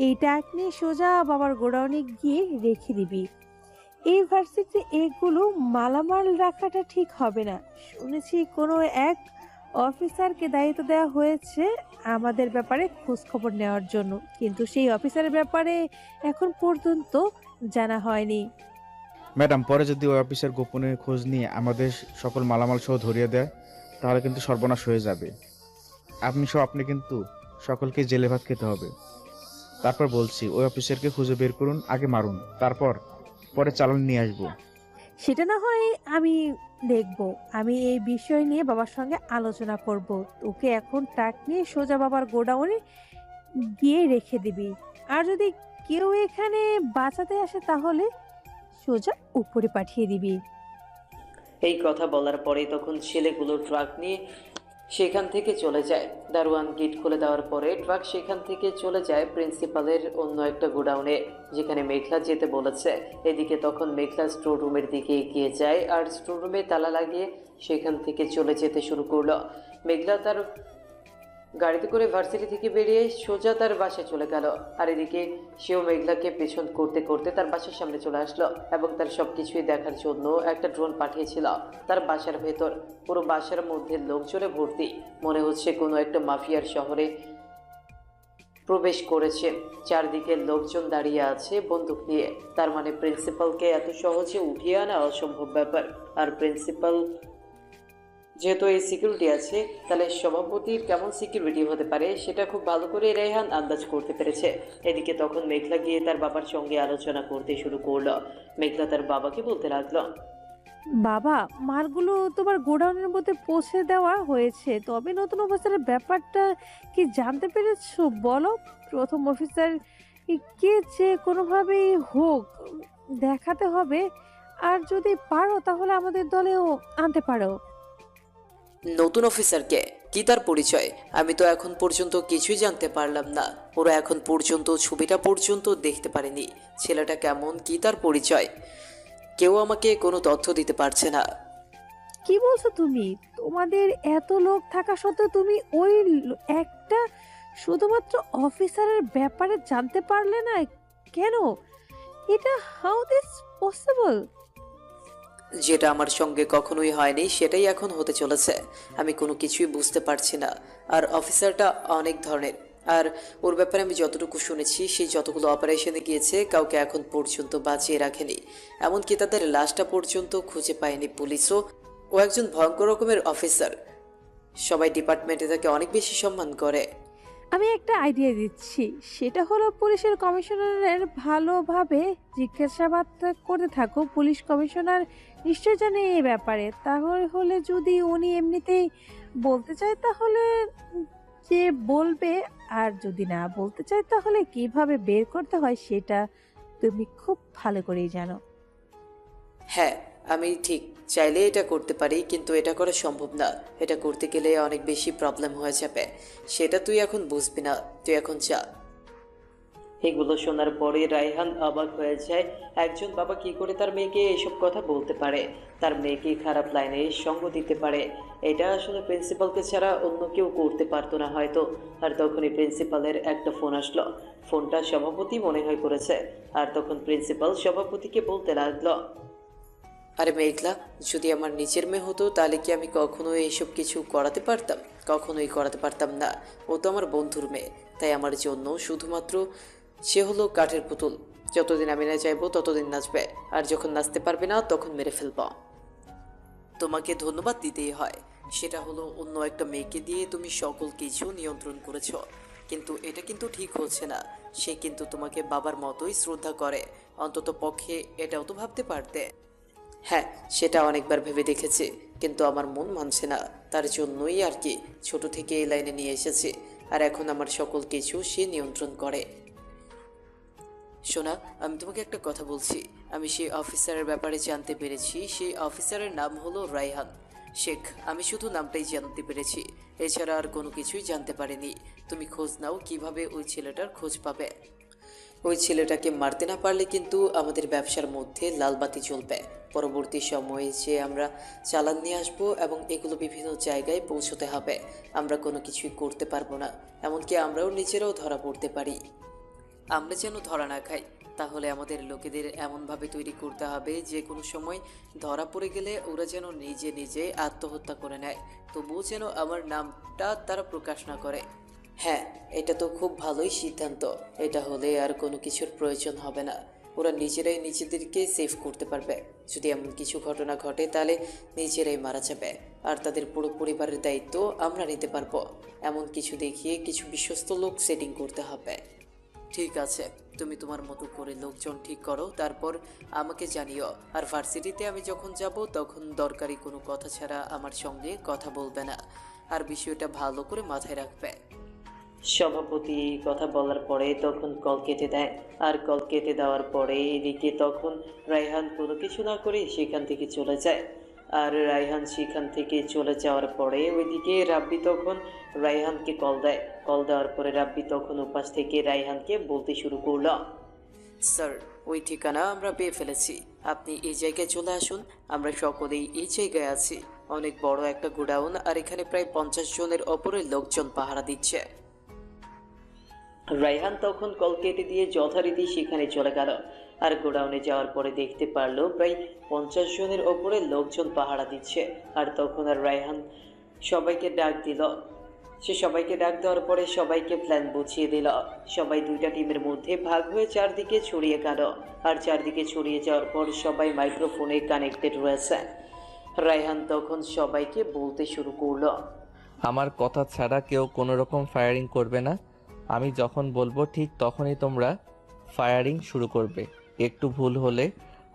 এই টাক নিয়ে সোজা বাবার গোডাউনে গিয়ে রেখে দিবি। এই ভার্সিটিতে এগুলো মালামাল রাখাটা ঠিক হবে না। শুনেছি কোনো এক অফিসারকে দায়িত্ব দেওয়া হয়েছে আমাদের ব্যাপারে খোঁজ খবর নেওয়ার জন্য, কিন্তু সেই অফিসারের ব্যাপারে এখন পর্যন্ত জানা হয়নি। ম্যাডাম, পরে যদি ওই অফিসার গোপনে খোঁজ নিয়ে আমাদের সকল মালামাল সহ ধরিয়ে দেয়, তাহলে কিন্তু সর্বনাশ হয়ে যাবে। আপনি কিন্তু সকলকে জেলে ভাত খেতে হবে। তারপর বলছি, ওই অফিসারকে খুঁজে বের করুন, আগে মারুন, তারপর পরে চালান নিয়ে আসবো। সেটা না হয় আমি দেখব। আমি এই বিষয় নিয়ে বাবার সঙ্গে আলোচনা করব। তোকে এখন ট্রাক নিয়ে সোজা বাবার গোডাউনে গিয়ে রেখে দিবি। আর যদি কেউ এখানে বাঁচাতে আসে তাহলে সোজা উপরে পাঠিয়ে দিবি। এই কথা বলার পরে তখন ছেলেগুলো ট্রাক নিয়ে সেখান থেকে চলে যায়। দারোয়ান গেট খুলে দেওয়ার পরে ট্রাক সেখান থেকে চলে যায় প্রিন্সিপালের অন্য একটা গোডাউনে, যেখানে মেঘলা যেতে বলেছে। এদিকে তখন মেঘলা স্টোর রুমের দিকে এগিয়ে যায় আর স্টোর রুমে তালা লাগিয়ে সেখান থেকে চলে যেতে শুরু করলো। মেঘলা তার গাড়িতে করে ভার্সিটি থেকে বেরিয়ে সোজা তার বাসায় চলে গেল। আর এদিকে সেও মেঘলাকে পেছন করতে করতে তার বাসার সামনে চলে আসলো এবং তার সব কিছুই দেখার জন্য একটা ড্রোন পাঠিয়েছিল তার বাসার ভেতর। পুরো বাসার মধ্যে লোকজনে ভর্তি, মনে হচ্ছে কোনো একটা মাফিয়ার শহরে প্রবেশ করেছে। চারদিকে লোকজন দাঁড়িয়ে আছে বন্দুক নিয়ে, তার মানে প্রিন্সিপালকে এত সহজে উঠিয়ে আনা অসম্ভব ব্যাপার। আর প্রিন্সিপাল যেহেতু এই সিকিউরিটি আছে, তাহলে সভাপতির কেমন সিকিউরিটি হতে পারে সেটা খুব ভালো করে রেহান আন্দাজ করতে পেরেছে। এদিকে তখন মেঘলা গিয়ে তার বাবার সঙ্গে আলোচনা করতে শুরু করলো। মেঘলা তার বাবাকে বলতে লাগলো, বাবা, মালগুলো তোমার গোডাউনের মধ্যে পৌঁছে দেওয়া হয়েছে, তবে নতুন অফিসারের ব্যাপারটা কি জানতে পেরেছো বলো? প্রথম অফিসার কে যে কোনোভাবেই হোক দেখাতে হবে, আর যদি পারো তাহলে আমাদের দলেও আনতে পারো। নতুন অফিসারকে? কি তার পরিচয়? আমি তো এখন পর্যন্ত কিছুই জানতে পারলাম না। ওরা এখন পর্যন্ত ছবিটা পর্যন্ত দেখতে পারেনি। ছেলেটা কেমন, কি তার পরিচয়, কেউ আমাকে কোনো তথ্য দিতে পারছে না। কি বলছো তুমি? তোমাদের এত লোক থাকা সত্ত্বেও তুমি ওই একটা শুধুমাত্র অফিসারের ব্যাপারে জানতে পারলে না কেন? এটা হাউ দিস পসিবল? যেটা আমার সঙ্গে কখনোই হয়নি সেটাই এখন হতে চলেছে। আমি কোনো কিছুই বুঝতে পারছি না। আর অফিসারটা অনেক ধরনের, আর ওর ব্যাপারে আমি যতটুকু শুনেছি, সেই যতগুলো অপারেশনে গিয়েছে কাউকে এখন পর্যন্ত বাঁচিয়ে রাখেনি, এমনকি তাদের লাশটা পর্যন্ত খুঁজে পায়নি পুলিশও। ও একজন ভয়ঙ্কর রকমের অফিসার, সবাই ডিপার্টমেন্টে তাকে অনেক বেশি সম্মান করে। আমি একটা আইডিয়া দিচ্ছি, সেটা হলো পুলিশের কমিশনারের ভালোভাবে জিজ্ঞাসাবাদ করতে থাকো। পুলিশ কমিশনার নিশ্চয় জানে এই ব্যাপারে। তাহলে যদি উনি এমনিতেই বলতে চায় তাহলে যে বলবে, আর যদি না বলতে চায় তাহলে কিভাবে বের করতে হয় সেটা তুমি খুব ভালো করেই জানো। হ্যাঁ, আমি ঠিক চাইলে এটা করতে পারি, কিন্তু এটা করা সম্ভব না। এটা করতে গেলে অনেক বেশি প্রবলেম হয়ে যাবে, সেটা তুই এখন বুঝবি না। তুই এখন যা। এগুলো শোনার পরে রায়হান অবাক হয়ে যায়। একজন বাবা কি করে তার মেয়েকে এসব কথা বলতে পারে, তার মেয়েকে খারাপ লাইনে সঙ্গ দিতে পারে? এটা আসলে প্রিন্সিপালকে ছাড়া অন্য কেউ করতে পারতো না হয়তো। আর তখনই প্রিন্সিপালের একটা ফোন আসলো। ফোনটা সভাপতি মনে হয় করেছে। আর তখন প্রিন্সিপাল সভাপতিকে বলতে লাগলো, আরে মেঘলা, যদি আমার নিজের মেয়ে হতো তাহলে কি আমি কখনোই এইসব কিছু করাতে পারতাম? কখনোই করাতে পারতাম না। ও তো আমার বন্ধুর মেয়ে, তাই আমার জন্য শুধুমাত্র সে হলো কাঠের পুতুল। যতদিন আমি না চাইবো ততদিন নাচবে, আর যখন নাচতে পারবে না তখন মেরে ফেলব। তোমাকে ধন্যবাদ দিতেই হয়, সেটা হলো অন্য একটা মেয়েকে দিয়ে তুমি সকল কিছু নিয়ন্ত্রণ করেছ। কিন্তু এটা কিন্তু ঠিক হচ্ছে না। সে কিন্তু তোমাকে বাবার মতোই শ্রদ্ধা করে, অন্তত পক্ষে এটাও তো ভাবতে পারতে। হ্যাঁ, সেটা অনেকবার ভেবে দেখেছি, কিন্তু আমার মন মানছে না। তার জন্যই আর কি ছোট থেকে এই লাইনে নিয়ে এসেছি, আর এখন আমার সকল কিছু সে নিয়ন্ত্রণ করে। শোনা, আমি তোমাকে একটা কথা বলছি। আমি সেই অফিসারের ব্যাপারে জানতে পেরেছি। সেই অফিসারের নাম হলো রায়হান শেখ। আমি শুধু নামটাই জানতে পেরেছি, এছাড়া আর কোনো কিছুই জানতে পারিনি। তুমি খোঁজ নাও, কিভাবে ওই ছেলেটার খোঁজ পাবে। ওই ছেলেটাকে মারতে না পারলে কিন্তু আমাদের ব্যবসার মধ্যে লালবাতি জ্বলবে। পরবর্তী সময়ে যে আমরা চালান নিয়ে আসবো এবং এগুলো বিভিন্ন জায়গায় পৌঁছতে হবে। আমরা কোনো কিছুই করতে পারবো না, এমনকি আমরাও নিজেরাও ধরা পড়তে পারি। আমরা যেন ধরা না খাই, তাহলে আমাদের লোকেদের এমনভাবে তৈরি করতে হবে যে কোনো সময় ধরা পড়ে গেলে ওরা যেন নিজে নিজে আত্মহত্যা করে নেয়, তবুও যেন আমার নামটা তারা প্রকাশ না করে। হ্যাঁ, এটা তো খুব ভালোই সিদ্ধান্ত। এটা হলে আর কোনো কিছুর প্রয়োজন হবে না। ওরা নিজেরাই নিজেদেরকে সেভ করতে পারবে। যদি এমন কিছু ঘটনা ঘটে তাহলে নিজেরাই মারা যাবে, আর তাদের পুরো পরিবারের দায়িত্ব আমরা নিতে পারবো। এমন কিছু দেখিয়ে কিছু বিশ্বস্ত লোক সেটিং করতে হবে। ঠিক আছে, তুমি তোমার মতো করে লোকজন ঠিক করো, তারপর আমাকে জানিও। আর ভার্সিটিতে আমি যখন যাব তখন দরকারি কোনো কথা ছাড়া আমার সঙ্গে কথা বলবে না, আর বিষয়টা ভালো করে মাথায় রাখবে। সভাপতি এই কথা বলার পরে তখন কল কেটে দেয়। আর কল কেটে দেওয়ার পরে এদিকে তখন রায়হান কোনো কিছু না করে সেখান থেকে চলে যায়। আর রায়হান সেখান থেকে চলে যাওয়ার পরে ওইদিকে রাব্বি তখন রায়হানকে কল দেয়। কল দেওয়ার পরে রাব্বি তখন উপাস থেকে রায়হানকে বলতে শুরু করলো, স্যার, ওই ঠিকানা আমরা পেয়ে ফেলেছি। আপনি এই জায়গায় চলে আসুন। আমরা সকলেই এই জায়গায় আছি। অনেক বড় একটা গোডাউন, আর এখানে প্রায় 50 জনের ওপরে লোকজন পাহারা দিচ্ছে। রায়হান তখন কল কেটে দিয়ে যথারীতি সেখানে চলে গেল। আর গোডাউনে যাওয়ার পরে দেখতে পারলো প্রায় 50 জনের ওপরে লোকজন পাহারা দিচ্ছে। আর তখন আর রায়হান সবাইকে ডাক দিল। সে সবাইকে ডাক দেওয়ার পরে সবাইকে প্ল্যান বুঝিয়ে দিল। সবাই দুইটা টিমের মধ্যে ভাগ হয়ে চারদিকে ছড়িয়ে গেল। আর চারদিকে ছড়িয়ে যাওয়ার পর সবাই মাইক্রোফোনে কানেক্টেড রয়েছে। রায়হান তখন সবাইকে বলতে শুরু করলো, আমার কথা ছাড়া কেউ কোনো রকম ফায়ারিং করবে না। আমি যখন বলবো ঠিক তখনই তোমরা ফায়ারিং শুরু করবে। একটু ভুল হলে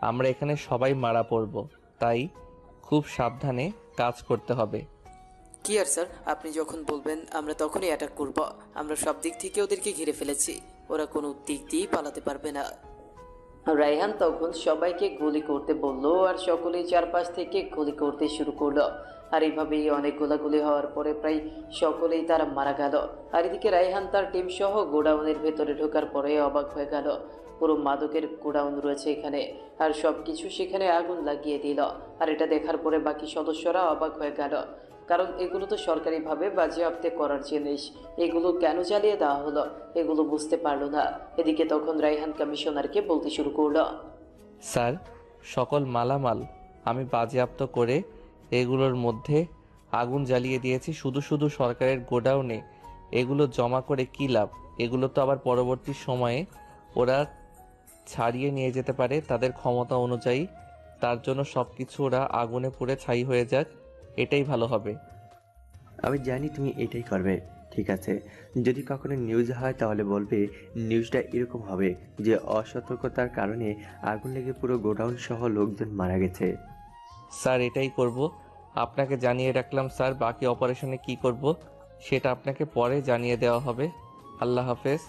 আমরা এখানে সবাই মারা পড়ব, তাই খুব সাবধানে কাজ করতে হবে। কি আর স্যার, আপনি যখন বলবেন আমরা তখনই অ্যাটাক করব। আমরা সব দিক থেকে ওদেরকে ঘিরে ফেলেছি, ওরা কোনো দিক দিয়েই পালাতে পারবে না। রায়হান তখন সবাইকে গুলি করতে বলল, আর সকলেই চারপাশ থেকে গুলি করতে শুরু করলো। আর এইভাবেই অনেক গোলাগুলি হওয়ার পরে প্রায় সকলেই তারা মারা গেল। আর এদিকে রায়হান তার টিম সহ গোডাউনের ভেতরে ঢোকার পরে অবাক হয়ে গেল। পুরো মাদকের গোডাউন রয়েছে এখানে, আর সব কিছু সেখানে আগুন লাগিয়ে দিল। আর এটা দেখার পরে বাকি সদস্যরা অবাক হয়ে গেল, কারণ এগুলো তো সরকারিভাবে বাজেয়াপ্ত করার জিনিস। এগুলো কেন জ্বালিয়ে দেওয়া হলো এগুলো বুঝতে পারলো না। এদিকে তখন রায়হান কমিশনারকে বলতে শুরু করলো, স্যার, সকল মালামাল আমি বাজেয়াপ্ত করে এগুলোর মধ্যে আগুন জ্বালিয়ে দিয়েছি। শুধু শুধু সরকারের গোডাউনে এগুলো জমা করে কী লাভ? এগুলো তো আবার পরবর্তী সময়ে ওরা ছাড়িয়ে নিয়ে যেতে পারে তাদের ক্ষমতা অনুযায়ী। তার জন্য সব কিছু ওরা আগুনে পুড়ে ছাই হয়ে যাক, এটাই ভালো হবে। আমি জানি তুমি এটাই করবে। ঠিক আছে, যদি কখনো নিউজ হয় তাহলে বলবে নিউজটা এরকম হবে যে অসতর্কতার কারণে আগুন লেগে পুরো গোডাউন সহ লোকজন মারা গেছে। স্যার, এটাই করব। আপনাকে জানিয়ে রাখলাম স্যার, বাকি অপারেশনে কি করব সেটা আপনাকে পরে জানিয়ে দেওয়া হবে। আল্লাহ হাফেজ।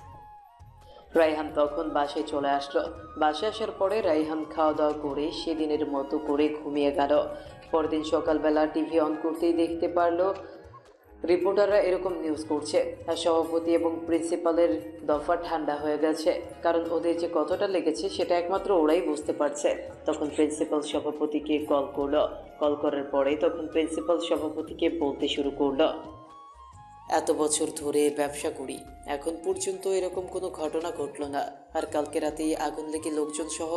রায়হান তখন বাসায় চলে আসলো। বাসায় আসার পরে রায়হান খাওয়া দাওয়া করে সেদিনের মতো করে ঘুমিয়ে গেল। পরদিন সকালবেলা টিভি অন করতেই দেখতে পারলো রিপোর্টাররা এরকম নিউজ করছে, আর সভাপতি এবং প্রিন্সিপালের দফা ঠান্ডা হয়ে গেছে, কারণ ওদের যে কতটা লেগেছে সেটা একমাত্র ওরাই বুঝতে পারছে। তখন প্রিন্সিপাল সভাপতিকে কল করলো। কল করার পরে তখন প্রিন্সিপাল সভাপতিকে বলতে শুরু করলো, এত বছর ধরে ব্যবসা করি, এখন পর্যন্ত এরকম কোনো ঘটনা ঘটলো না। আর কালকে রাতেই আগুন লেগে লোকজন সহ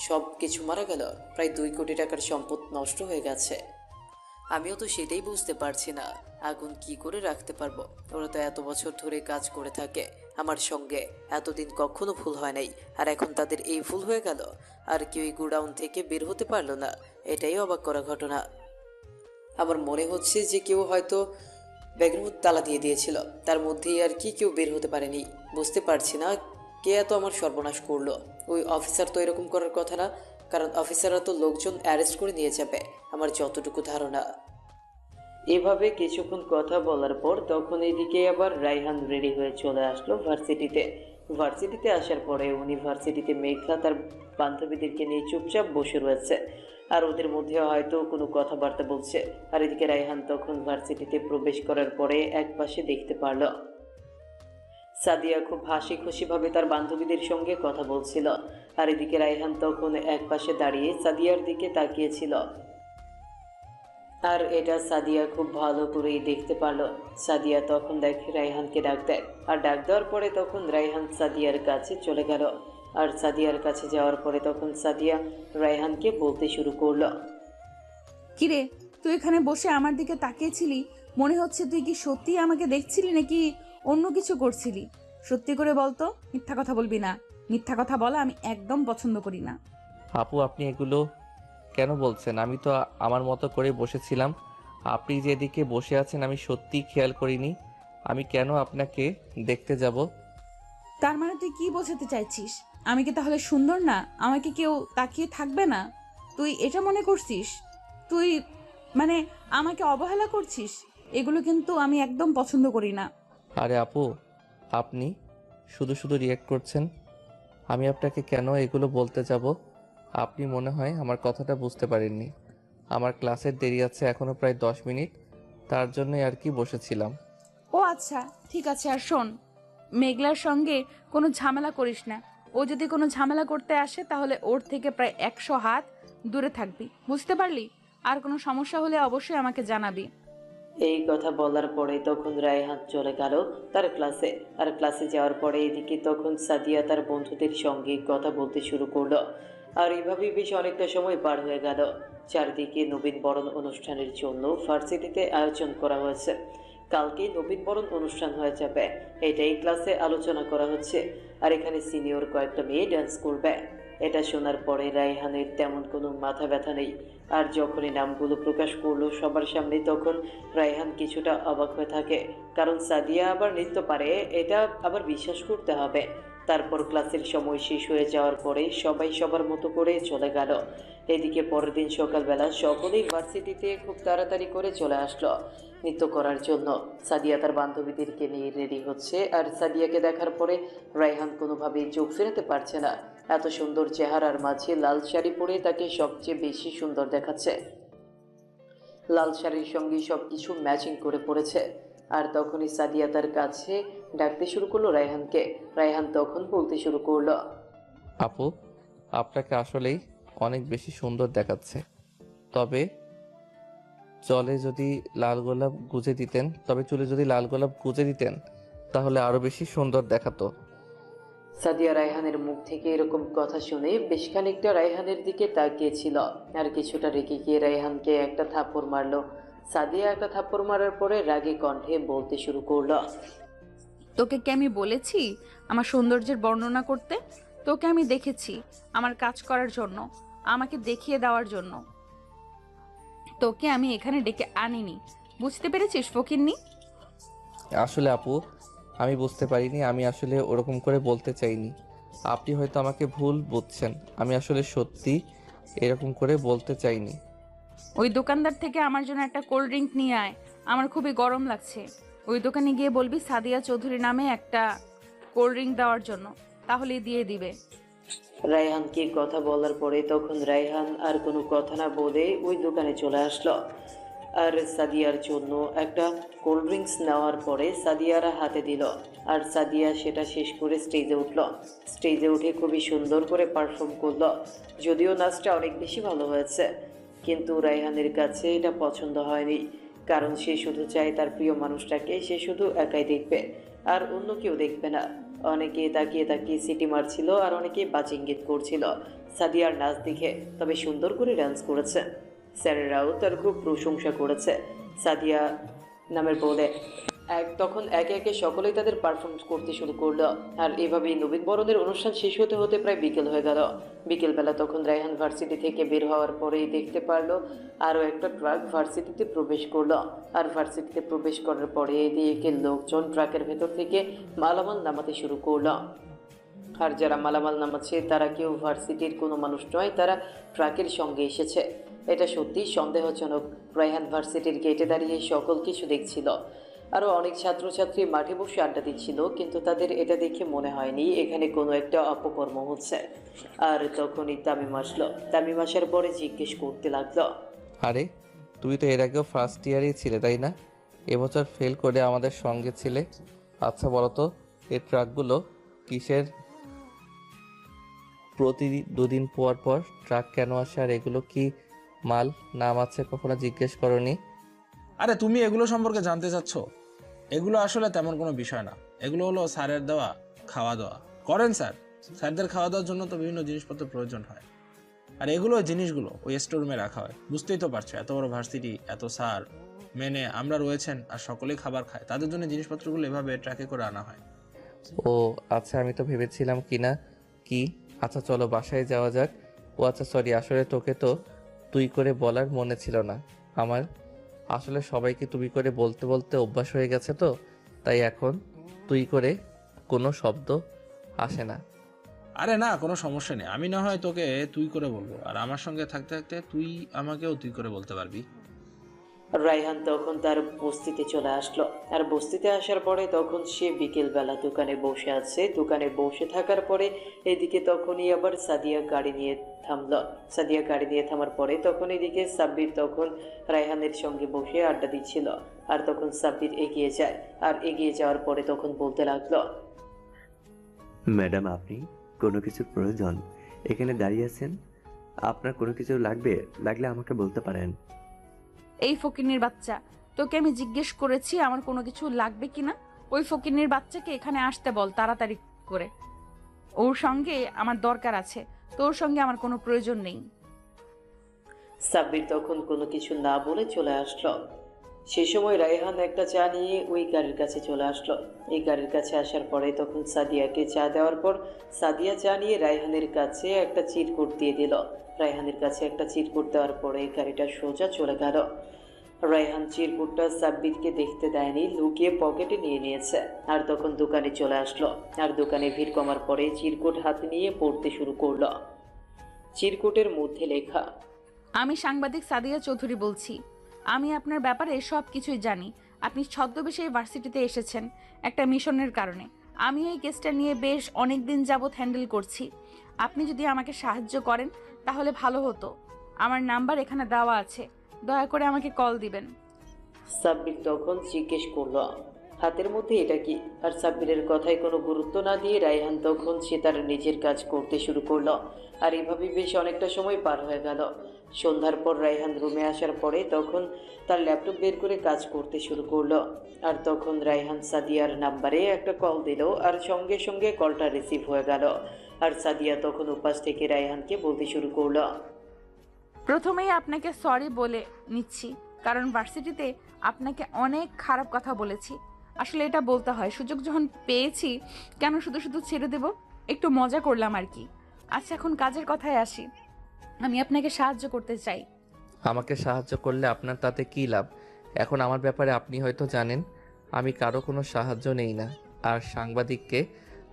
সব কিছু মারা গেল। প্রায় 2 কোটি টাকার সম্পদ নষ্ট হয়ে গেছে। আমিও তো সেটাই বুঝতে পারছি না, আগুন কি করে রাখতে পারবো। ওরা তো এত বছর ধরে কাজ করে থাকে আমার সঙ্গে, এতদিন কখনো ভুল হয় নাই, আর এখন তাদের এই ভুল হয়ে গেল। আর কেউ গোডাউন থেকে বের হতে পারলো না, এটাই অবাক করা ঘটনা। আমার মনে হচ্ছে যে কেউ হয়তো ব্যাগের মধ্যে তালা দিয়ে দিয়েছিল, তার মধ্যেই আর কি কেউ বের হতে পারেনি। বুঝতে পারছি না কে এত আমার সর্বনাশ করলো। ওই অফিসার তো এরকম করার কথা না, কারণ অফিসাররা তো লোকজন অ্যারেস্ট করে নিয়ে যাবে, আমার যতটুকু ধারণা। এভাবে কিছুক্ষণ কথা বলার পর তখন এদিকে আবার রায়হান রেডি হয়ে চলে আসলো ভার্সিটিতে। ভার্সিটিতে আসার পরে ইউনিভার্সিটিতে মেঘলা তার বান্ধবীদেরকে নিয়ে চুপচাপ বসে রয়েছে, আর ওদের মধ্যে হয়তো কোনো কথাবার্তা বলছে। আর এদিকে রায়হান তখন ভার্সিটিতে প্রবেশ করার পরে একপাশে দেখতে পারল সাদিয়া খুব হাসি খুশিভাবে তার বান্ধবীদের সঙ্গে কথা বলছিল, আর এদিকে রায়হান তখন একপাশে দাঁড়িয়ে সাদিয়ার দিকে তাকিয়েছিল। আর এটা সাদিয়া খুব ভালো করেই দেখতে পারল। সাদিয়া তখন দেখে রায়হানকে ডাক দেয়, আর ডাক দেওয়ার পরে তখন রায়হান সাদিয়ার কাছে চলে গেল। আর সাদিয়ার কাছে যাওয়ার পরে তখন সাদিয়া রায়হানকে বলতে শুরু করলো। কিরে, তুই এখানে বসে আমার দিকে তাকিয়েছিলি, মনে হচ্ছে তুই কি সত্যি আমাকে দেখছিলি নাকি অন্য কিছু করছিলি? সত্যি করে বলতো, মিথ্যা কথা বলবি না। মিথ্যা কথা বলা আমি একদম পছন্দ করি না। আপু আপনি এগুলো কেন বলছেন? আমি তো আমার মতো করে বসেছিলাম। আপনি যেদিকে বসে আছেন আমি সত্যিই খেয়াল করিনি। আমি কেন আপনাকে দেখতে যাব? তার মানে তুই কি বোঝাতে চাইছিস? আমি কি তাহলে সুন্দর না? আমাকে কেউ তাকিয়ে থাকবে না? তুই এটা মনে করছিস? তুই মানে আমাকে অবহেলা করছিস? এগুলো কিন্তু আমি একদম পছন্দ করি না। আরে আপু, আপনি শুধু শুধু রিয়্যাক্ট করছেন। আমি আপনাকে কেন এগুলো বলতে যাব? আপনি মনে হয় আমার কথাটা বুঝতে পারেননি। আমার ক্লাসের দেরি আছে এখনও প্রায় 10 মিনিট, তার জন্যই আর কি বসেছিলাম। ও আচ্ছা, ঠিক আছে। আর শোন, মেঘলার সঙ্গে কোনো ঝামেলা করিস না। ও যদি কোনো ঝামেলা করতে আসে তাহলে ওর থেকে প্রায় 100 হাত দূরে থাকবি, বুঝতে পারলি? আর কোনো সমস্যা হলে অবশ্যই আমাকে জানাবি। এই কথা বলার পরে তখন রায়হান চলে গেল তার ক্লাসে। আর ক্লাসে যাওয়ার পরে এদিকে তখন সাদিয়া তার বন্ধুদের সঙ্গে কথা বলতে শুরু করলো। আর এইভাবেই বেশ অনেকটা সময় পার হয়ে গেল। চারদিকে নবীনবরণ অনুষ্ঠানের জন্য ভার্সিটিতে আয়োজন করা হয়েছে। কালকেই নবীনবরণ অনুষ্ঠান হয়ে যাবে, এটাই ক্লাসে আলোচনা করা হচ্ছে। আর এখানে সিনিয়র কয়েকটা মেয়ে ডান্স করবে। এটা শোনার পরে রায়হানের তেমন কোনো মাথা ব্যথা নেই। আর যখনই নামগুলো প্রকাশ করলো সবার সামনে, তখন রায়হান কিছুটা অবাক হয়ে থাকে, কারণ সাদিয়া আবার নৃত্য পারে, এটা আবার বিশ্বাস করতে হবে। তারপর ক্লাসের সময় শেষ হয়ে যাওয়ার পরে সবাই সবার মতো করে চলে গেল। এদিকে পরের দিন সকালবেলা সকলেই ভার্সিটিতে খুব তাড়াতাড়ি করে চলে আসলো নৃত্য করার জন্য। সাদিয়া তার বান্ধবীদেরকে নিয়ে রেডি হচ্ছে, আর সাদিয়াকে দেখার পরে রায়হান কোনোভাবেই চোখ ফেরাতে পারছে না। এত সুন্দর চেহারার মাঝে লাল শাড়ি পরে তাকে সবচেয়ে বেশি সুন্দর দেখাচ্ছে। লাল শাড়ির সঙ্গে সবকিছু ম্যাচিং করে পড়েছে। আর তখনই সাদিয়া তার কাছে ডাকতে শুরু করলো রায়হানকে। রায়হান তখন বলতে শুরু করলো, আপু, আপনাকে আসলেই অনেক বেশি সুন্দর দেখাচ্ছে। তবে চুলে যদি লাল গোলাপ গুজে দিতেন তাহলে আরো বেশি সুন্দর দেখাতো। সাদিয়া রায়হানের মুখ থেকে এরকম কথা শুনে বেশ খানিকটা রায়হানের দিকে তাকিয়েছিল, আর কিছুটা রেগে গিয়ে রায়হানকে একটা থাপ্পড় মারলো। সাদিয়া একটা থাপ্পড় মারার পরে রাগী কণ্ঠে বলতে শুরু করলো, তোকে কি আমি বলেছি আমার সৌন্দর্যের বর্ণনা করতে? তোকে আমি দেখেছি আমার কাজ করার জন্য, আমাকে দেখিয়ে দেওয়ার জন্য। তোকে আমি এখানে ডেকে আনিনি, বুঝতে পেরেছিস ফকিন্নি? আসলে আপু, আমি বুঝতে পারিনি, আমি আসলে ওরকম করে বলতে চাইনি। আপনি হয়তো আমাকে ভুল বুঝছেন, আমি আসলে সত্যি এরকম করে বলতে চাইনি। ওই দোকানদার থেকে আমার জন্য একটা কোল্ড ড্রিঙ্ক নিয়ে আয়, আমার খুবই গরম লাগছে। ওই দোকানে গিয়ে বলবি সাদিয়া চৌধুরী নামে একটা কোল্ড ড্রিঙ্ক দেওয়ার জন্য, তাহলেই দিয়ে দিবে। রায়হানকে কথা বলার পরে তখন রায়হান আর কোনো কথা না বলে ওই দোকানে চলে আসলো। আর সাদিয়ার জন্য একটা কোল্ড ড্রিঙ্কস নেওয়ার পরে সাদিয়ারা হাতে দিল। আর সাদিয়া সেটা শেষ করে স্টেজে উঠল। স্টেজে উঠে খুবই সুন্দর করে পারফর্ম করলো। যদিও নাচটা অনেক বেশি ভালো হয়েছে, কিন্তু রায়হানের কাছে এটা পছন্দ হয়নি, কারণ সে শুধু চায় তার প্রিয় মানুষটাকে সে শুধু একাই দেখবে, আর অন্য কেউ দেখবে না। অনেকে তাকিয়ে তাকিয়ে সিটি মারছিল, আর অনেকে বাজি ইঙ্গিত করছিল সাদিয়ার নাচ দেখে। তবে সুন্দর করে ডান্স করেছে, স্যারেরাও তার খুব প্রশংসা করেছে সাদিয়া নামের বলে। তখন একে একে সকলেই তাদের পারফর্ম করতে শুরু করলো। আর এভাবেই নবীনবরণের অনুষ্ঠান শেষ হতে হতে প্রায় বিকেল হয়ে গেল। বিকেলবেলা তখন রায়হান ভার্সিটি থেকে বের হওয়ার পরেই দেখতে পারলো আরও একটা ট্রাক ভার্সিটিতে প্রবেশ করলো। আর ভার্সিটিতে প্রবেশ করার পরে এদিকে লোকজন ট্রাকের ভেতর থেকে মালামাল নামাতে শুরু করলো। আর যারা মালামাল নামাচ্ছে তারা কেউ ভার্সিটির কোনো মানুষ নয়, তারা ট্রাকের সঙ্গে এসেছে। এটা সত্যিই সন্দেহজনক। রায়হান ভার্সিটির গেটে দাঁড়িয়ে সকল কিছু দেখছিল। আরও অনেক ছাত্রছাত্রী মাঠে বসে আড্ডা দিচ্ছিল, কিন্তু তাদের এটা দেখে মনে হয়নি এখানে কোনো একটা অপকর্ম হচ্ছে। আর তখনই তামিম আসলো। তামিম আসার পরে জিজ্ঞেস করতে লাগলো, আরে তুমি তো এর আগেও ফার্স্ট ইয়ারেই ছিলে তাই না? এবছর ফেল করে আমাদের সঙ্গে ছিলে। আচ্ছা বলো তো, এই ট্রাকগুলো কিসের? প্রতি দুদিন পর পর ট্রাক কেন আসে? আর এগুলো কি মাল নাম আছে কখনো জিজ্ঞেস করনি? আরে তুমি এগুলো সম্পর্কে জানতে চাচ্ছ? এগুলো আসলে তেমন কোনো বিষয় না। এগুলো হলো স্যারের দেওয়া খাওয়া দাওয়া। করেন স্যার, স্যারদের খাওয়া দাওয়ার জন্য তো বিভিন্ন জিনিসপত্র প্রয়োজন হয়। আর এগুলো জিনিসগুলো ওই স্টোর রুমে রাখা হয়। বুঝতেই তো পারছো, এত বড় ভার্সিটি, এত স্যার মেনে আমরা রয়েছেন, আর সকলেই খাবার খায়, তাদের জন্য জিনিসপত্রগুলো এভাবে ট্রাকে করে আনা হয়। ও আচ্ছা, আমি তো ভেবেছিলাম কিনা কি। আচ্ছা চলো বাসায় যাওয়া যাক। ও আচ্ছা সরি, আসলে তোকে তো তুই করে বলার মনে ছিল না আমার। আসলে সবাইকে তুমি করে বলতে বলতে অভ্যাস হয়ে গেছে তো, তাই এখন তুই করে কোনো শব্দ আসে না। আরে না, কোনো সমস্যা নেই। আমি না হয় তোকে তুই করে বলবো, আর আমার সঙ্গে থাকতে থাকতে তুই আমাকেও তুই করে বলতে পারবি। রায়হান তখন তার বস্তিতে চলে আসলো। আর বস্তিতে আসার পরে তখন সে বিকেলবেলা দোকানে বসে আছে। দোকানে বসে থাকার পরে এদিকে তখনই আবার সাদিয়া গাড়ি নিয়ে থামলো। সাদিয়া গাড়ি নিয়ে থামার পরে তখন এদিকে সাব্বির তখন রায়হানের সঙ্গে বসে আড্ডা দিচ্ছিল। আর তখন সাব্বির এগিয়ে যায়। আর এগিয়ে যাওয়ার পরে তখন বলতে লাগলো, ম্যাডাম, আপনি কোনো কিছুর প্রয়োজন এখানে দাঁড়িয়ে আছেন? আপনার কোনো কিছু লাগলে আমাকে বলতে পারেন। এই ফকিন্নির বাচ্চা, তোকে আমি জিজ্ঞেস করেছি আমার কোনো কিছু লাগবে কিনা? ওই ফকিন্নির বাচ্চাকে এখানে আসতে বল তাড়াতাড়ি করে। ওর সঙ্গে আমার দরকার আছে, তোর সঙ্গে আমার কোনো প্রয়োজন নেই। সাব্বির তখন কোনো কিছু না বলে চলে আসলো। সেই সময় রায়হান একটা চা নিয়ে ওই গাড়ির কাছে চলে আসলো। এই গাড়ির কাছে আসার পরে তখন সাদিয়াকে চা দেওয়ার পর সাদিয়া চা নিয়ে রায়হানের কাছে একটা চিরকুট দিয়ে দিল। রায়হানের কাছে একটা চিরকুট দেওয়ার পরে গাড়িটা সোজা চলে গেল। রায়হান চিরকুটটা সাব্বিরকে দেখতে দেয়নি, লুকিয়ে পকেটে নিয়ে নিয়েছে। আর তখন দোকানে চলে আসলো। আর দোকানে ভিড় কমার পরে চিরকুট হাতে নিয়ে পড়তে শুরু করলো। চিরকুটের মধ্যে লেখা, আমি সাংবাদিক সাদিয়া চৌধুরী বলছি। আমি আপনার ব্যাপারে সব কিছুই জানি। আপনি ছদ্মবেশে এই ভার্সিটিতে এসেছেন একটা মিশনের কারণে। আমি এই কেসটা নিয়ে বেশ অনেক দিন যাবৎ হ্যান্ডেল করছি। আপনি যদি আমাকে সাহায্য করেন তাহলে ভালো হতো। আমার নাম্বার এখানে দেওয়া আছে, দয়া করে আমাকে কল দিবেন। সাব্বির তখন জিজ্ঞেস করলো, হাতের মধ্যে এটা কি? আর সাব্বিরের কথায় কোনো গুরুত্ব না দিয়ে রায়হান তখন সে তার নিজের কাজ করতে শুরু করলো। আর এভাবে বেশ অনেকটা সময় পার হয়ে গেল। সন্ধ্যার পর রায়হান রুমে আসার পরে তখন তার ল্যাপটপ বের করে কাজ করতে শুরু করলো। আর তখন রায়হান সাদিয়ার নাম্বারে একটা কল দিল। আর সঙ্গে সঙ্গে কলটা রিসিভ হয়ে গেল। আর সাদিয়া তখন উপাস থেকে রায়হানকে বলতে শুরু করলো, প্রথমেই আপনাকে সরি বলে নিচ্ছি, কারণ ভার্সিটিতে আপনাকে অনেক খারাপ কথা বলেছি। আসলে এটা বলতে হয়, সুযোগ যখন পেয়েছি কেন শুধু শুধু ছেড়ে দেব? একটু মজা করলাম আর কি। আচ্ছা এখন কাজের কথায় আসি। আমি আপনাকে সাহায্য করতে চাই। আমাকে সাহায্য করলে আপনার তাতে কী লাভ? এখন আমার ব্যাপারে আপনি হয়তো জানেন আমি কারো কোনো সাহায্য নেই না। আর সাংবাদিককে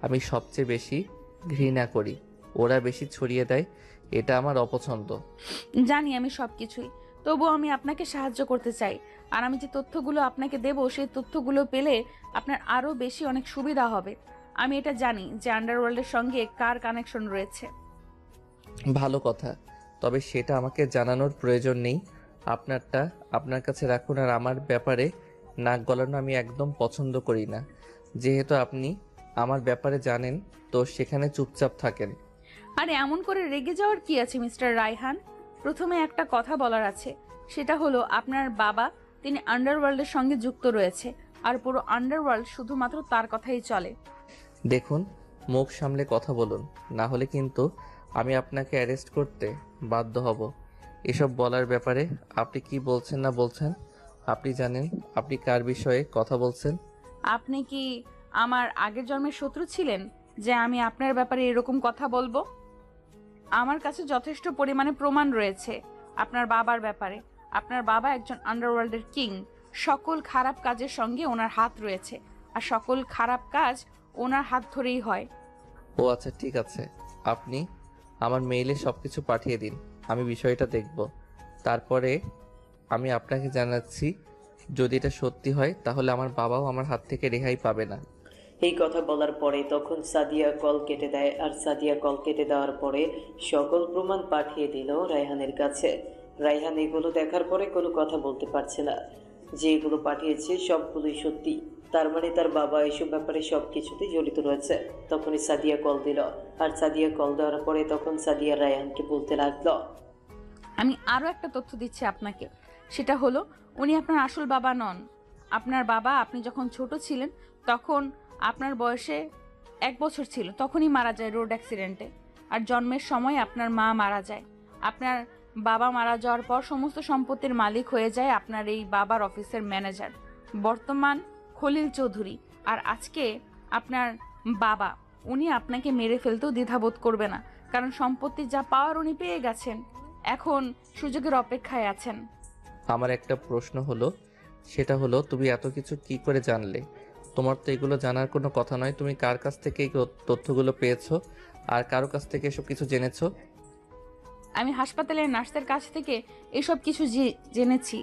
আমি সবচেয়ে বেশি ঘৃণা করি। ওরা বেশি ছড়িয়ে দেয়, এটা আমার অপছন্দ। জানি আমি সব কিছুই, তবুও আমি আপনাকে সাহায্য করতে চাই। আর আমি যে তথ্যগুলো আপনাকে দেব সেই তথ্যগুলো পেলে আপনার আরও বেশি অনেক সুবিধা হবে। আমি এটা জানি যে আন্ডারওয়ার্ল্ডের সঙ্গে কার কানেকশন রয়েছে। ভালো কথা, তবে সেটা আমাকে জানানোর প্রয়োজন নেই। আপনারটা আপনার কাছে রাখুন। আর আমার ব্যাপারে নাক গলানো আমি একদম পছন্দ করি না। যেহেতু আপনি আমার ব্যাপারে জানেন তো সেখানে চুপচাপ থাকেন। আরে এমন করে রেগে যাওয়ার কি আছে মিস্টার রায়হান? প্রথমে একটা কথা বলার আছে, সেটা হলো আপনার বাবা, তিনি আন্ডারওয়ার্ল্ডের সঙ্গে যুক্ত রয়েছে। আর পুরো আন্ডারওয়ার্ল্ড শুধুমাত্র তার কথাই চলে। দেখুন, মুখ সামলে কথা বলুন, না হলে কিন্তু আমি আপনাকে অ্যারেস্ট করতে বাধ্য হব। এসব বলার ব্যাপারে আপনি কি বলছেন না বলছেন আপনি জানেন আপনি কার বিষয়ে কথা বলছেন? আপনি কি আমার আগের জন্মের শত্রু ছিলেন যে আমি আপনার ব্যাপারে এরকম কথা বলবো? আমার কাছে যথেষ্ট পরিমাণে প্রমাণ রয়েছে আপনার বাবার ব্যাপারে। আপনার বাবা একজন আন্ডারওয়ার্ল্ডের কিং। সকল খারাপ কাজের সঙ্গে ওনার হাত রয়েছে, আর সকল খারাপ কাজ ওনার হাত ধরেই হয়। ও আচ্ছা ঠিক আছে, আপনি আমার মেইলে সব কিছু পাঠিয়ে দিন, আমি বিষয়টা দেখব। তারপরে আমি আপনাকে জানাচ্ছি যদি এটা সত্যি হয় তাহলে আমার বাবাও আমার হাত থেকে রেহাই পাবে না। এই কথা বলার পরে তখন সাদিয়া কল কেটে দেয়, আর সাদিয়া কল কেটে দেওয়ার পরে সকল প্রমাণ পাঠিয়ে দিল রায়হানের কাছে। রায়হান এগুলো দেখার পরে কোনো কথা বলতে পারছে না। যে এগুলো পাঠিয়েছে সবগুলোই সত্যি, তার মানে তার বাবা এসব ব্যাপারে সব কিছুতেই জড়িত রয়েছে। তখনই সাদিয়া কল দিল, আর সাদিয়া কল দেওয়ার পরে তখন সাদিয়া রায়হানকে বলতে লাগলো, আমি আরও একটা তথ্য দিচ্ছি আপনাকে, সেটা হলো উনি আপনার আসল বাবা নন। আপনার বাবা আপনি যখন ছোট ছিলেন তখন আপনার বয়সে 1 বছর ছিল, তখনই মারা যায় রোড অ্যাক্সিডেন্টে। আর জন্মের সময় আপনার মা মারা যায়। আপনার বাবা মারা যাওয়ার পর সমস্ত সম্পত্তির মালিক হয়ে যায় আপনার এই বাবার অফিসের ম্যানেজার বর্তমান খলিল চৌধুরী। আর আজকে আপনার বাবা উনি আপনাকে মেরে ফেলতেও দ্বিধাবোধ করবে না, কারণ সম্পত্তি যা পাওয়ার উনি পেয়ে গেছেন, এখন সুযোগের অপেক্ষায় আছেন। আমার একটা প্রশ্ন হলো, সেটা হলো তুমি এত কিছু কি করে জানলে? তোমার তো এগুলো জানার কোনো কথা নয়। তুমি কার কাছ থেকে এই তথ্যগুলো পেয়েছো আর কারো কাছ থেকে এসব কিছু জেনেছো? আমি হাসপাতালের নার্সের কাছ থেকে এসব কিছু জেনেছি।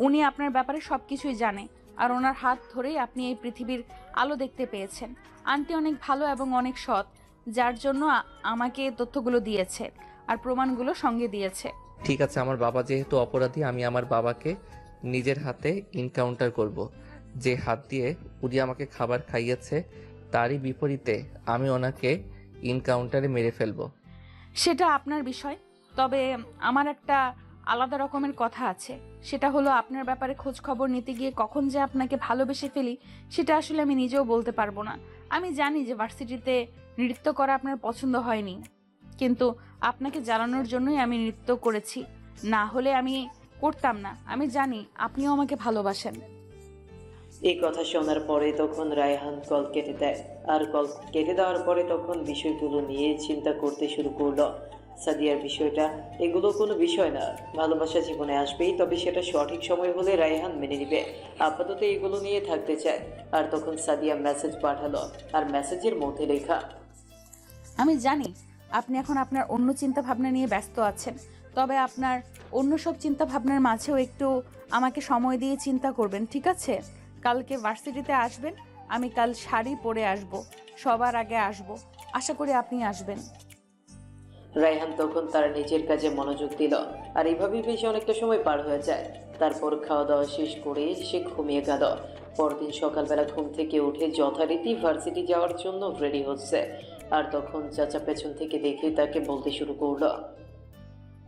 উনি আপনার ব্যাপারে সব কিছুই জানে, আর ওনার হাত ধরেই আপনি এই পৃথিবীর আলো দেখতে পেয়েছেন। আন্টি অনেক ভালো এবং অনেক সৎ, যার জন্য আমাকে তথ্যগুলো দিয়েছে আর প্রমাণগুলো সঙ্গে দিয়েছে। ঠিক আছে, আমার বাবা যেহেতু অপরাধী, আমি আমার বাবাকে নিজের হাতে এনকাউন্টার করব। যে হাত দিয়ে উনি আমাকে খাবার খাইয়েছে তারই বিপরীতে আমি ওনাকে এনকাউন্টারে মেরে ফেলবো। সেটা আপনার বিষয়, তবে আমার একটা আলাদা রকমের কথা আছে। সেটা হলো আপনার ব্যাপারে খোঁজ খবর নিতে গিয়ে কখন যে আপনাকে ভালোবেসে ফেলি সেটা আসলে আমি নিজেও বলতে পারবো না। আমি জানি যে ভার্সিটিতে নৃত্য করা আপনার পছন্দ হয়নি, কিন্তু আপনাকে জ্বালানোর জন্যই আমি নৃত্য করেছি, না হলে আমি করতাম না। আমি জানি আপনিও আমাকে ভালোবাসেন। এই কথা শোনার পরে তখন রায়হান কল কেটে দেয়, আর কল কেটে দেওয়ার পরে তখন বিষয়গুলো নিয়ে চিন্তা করতে শুরু করলো। সাদিয়ার বিষয়টা, এগুলো কোনো বিষয় না, ভালোবাসা জীবনে আসবেই, তবে সেটা সঠিক সময় হলে রায়হান মেনে নিবে। আপাতত এগুলো নিয়ে থাকতে চায়। আর তখন সাদিয়া মেসেজ পাঠালো, আর মেসেজের মধ্যে লেখা, আমি জানি আপনি এখন আপনার অন্য চিন্তা ভাবনা নিয়ে ব্যস্ত আছেন, তবে আপনার অন্য সব চিন্তা ভাবনার মাঝেও একটু আমাকে সময় দিয়ে চিন্তা করবেন, ঠিক আছে? কালকে ভার্সিটিতে আসবেন, আমি কাল শাড়ি পরে আসব, সবার আগে আসব, আশা করি আপনি আসবেন। রায়হান তখন তার নিজের কাজে মনোযোগ দিল, আর এইভাবেই বেশ অনেকটা সময় পার হয়ে যায়। তারপর খাওয়া দাওয়া শেষ করে সে ঘুমিয়ে গেল। পরদিন সকালবেলা ঘুম থেকে উঠে যথারীতি ভার্সিটি যাওয়ার জন্য রেডি হচ্ছে, আর তখন চাচা পেছন থেকে দেখে তাকে বলতে শুরু করলো,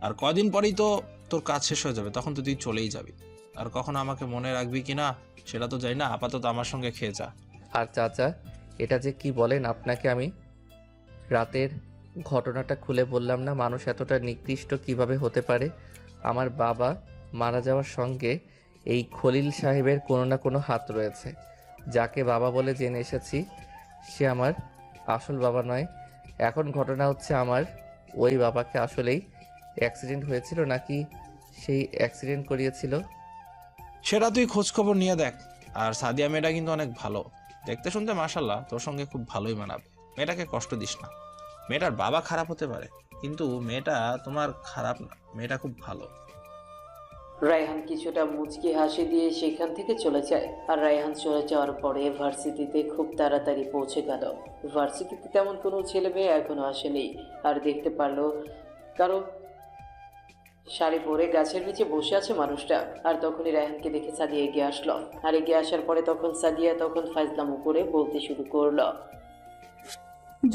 আর কদিন পরেই তো তোর কাজ শেষ হয়ে যাবে, তখন তো তুই চলেই যাবি। আর কখনো আমাকে মনে রাখবি কি না সেটা তো জানি না, আপাতত আমার সঙ্গে খেয়ে যা। আর চাচা, এটা যে কি বলেন আপনাকে, আমি রাতের ঘটনাটা খুলে বললাম না? মানুষ এতটা নিকৃষ্ট কিভাবে হতে পারে? আমার বাবা মারা যাওয়ার সঙ্গে এই খলিল সাহেবের কোনো না কোনো হাত রয়েছে। যাকে বাবা বলে জেনে এসেছি সে আমার আসল বাবা নয়। এখন ঘটনা হচ্ছে, আমার ওই বাবাকে আসলেই অ্যাক্সিডেন্ট হয়েছিল নাকি সেই অ্যাক্সিডেন্ট করিয়েছিল। সেটা তুই খোঁজ খবর নিয়ে দেখ। আর সাদিয়া মেয়েটা কিন্তু অনেক ভালো, দেখতে শুনতে মাশাল্লাহ, তোর সঙ্গে খুব ভালোই মানাবে। মেয়েটাকে কষ্ট দিস না। মেয়েটার বাবা খারাপ হতে পারে, কিন্তু মেয়েটা তোমার খারাপ না, মেয়েটা খুব ভালো। রায়হান কিছুটা মুচকি হাসি দিয়ে সেখান থেকে চলে যায়। আর রায়হান চলে যাওয়ার পরে ভার্সিটিতে খুব তাড়াতাড়ি পৌঁছে গেল। ভার্সিটিতে তেমন কোনো ছেলে মেয়ে এখনো আসেনি, আর দেখতে পারলো কারো শাড়ি পরে গাছের নিচে বসে আছে মানুষটা। আর তখনই রায়হানকে দেখে সাদিয়া এগিয়ে আসলো, আর এগিয়ে আসার পরে তখন সাদিয়া তখন ফাজলামো করে বলতে শুরু করলো,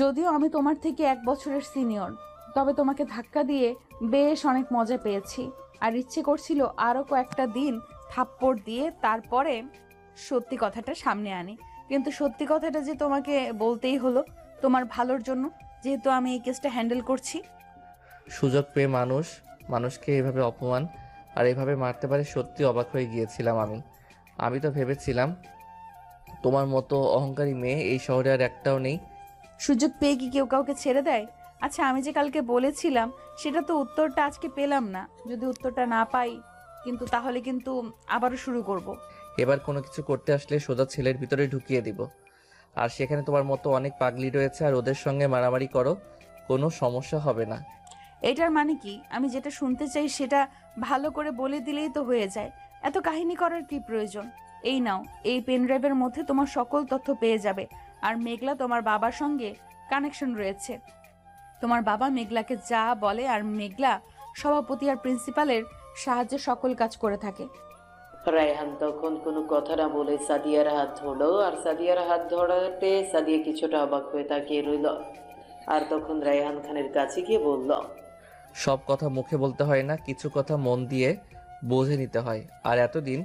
যদিও আমি তোমার থেকে 1 বছরের সিনিয়র, তবে তোমাকে ধাক্কা দিয়ে বেশ অনেক মজা পেয়েছি। আর ইচ্ছে করছিল আরও কয়েকটা দিন থাপ্পড় দিয়ে তারপরে সত্যি কথাটা সামনে আনি, কিন্তু সত্যি কথাটা যে তোমাকে বলতেই হলো, তোমার ভালোর জন্য, যেহেতু আমি এই কেসটা হ্যান্ডেল করছি। সুযোগ পেয়ে মানুষকে এভাবে অপমান আর এভাবে মারতে পারে, সত্যি অবাক হয়ে গিয়েছিলাম আমি তো ভেবেছিলাম তোমার মতো অহংকারী মেয়ে এই শহরে আর একটাও নেই। সুযোগ পেয়ে কি কেউ কাউকে ছেড়ে দেয়? আচ্ছা, আমি যে কালকে বলেছিলাম সেটা তো উত্তরটা আজকে পেলাম না। যদি উত্তরটা না পাই কিন্তু তাহলে কিন্তু আবারও শুরু করব। এবার কোনো কিছু করতে আসলে সোজা ছেলের ভিতরে ঢুকিয়ে দিব। আর সেখানে তোমার মতো অনেক পাগলি রয়েছে, আর ওদের সঙ্গে মারামারি করো, কোনো সমস্যা হবে না। এটার মানে কি? আমি যেটা শুনতে চাই সেটা ভালো করে বলে দিলেই তো হয়ে যায়। এত কাহিনী করার কি প্রয়োজন? এই নাও, এই পেন ড্রাইভের মধ্যে তোমার সকল তথ্য পেয়ে যাবে। আর মেঘলা তোমার বাবার সঙ্গে কানেকশন রয়েছে। তোমার বাবা মেঘলাকে যা বলে আর মেঘলা সভাপতি আর প্রিন্সিপালের সাহায্যে সকল কাজ করে থাকে। রায়হান তখন কোনো কথা না বলে সাদিয়ার হাত ধরলো, আর সাদিয়ার হাত ধরাতে সাদিয়া কিছুটা অবাক হয়ে তাকিয়ে রইল। আর তখন রায়হান খানের কাছে গিয়ে বলল, সব কথা মুখে বলতে হয় না, কিছু কথা মন দিয়ে বুঝে নিতে হয়। আর এতদিন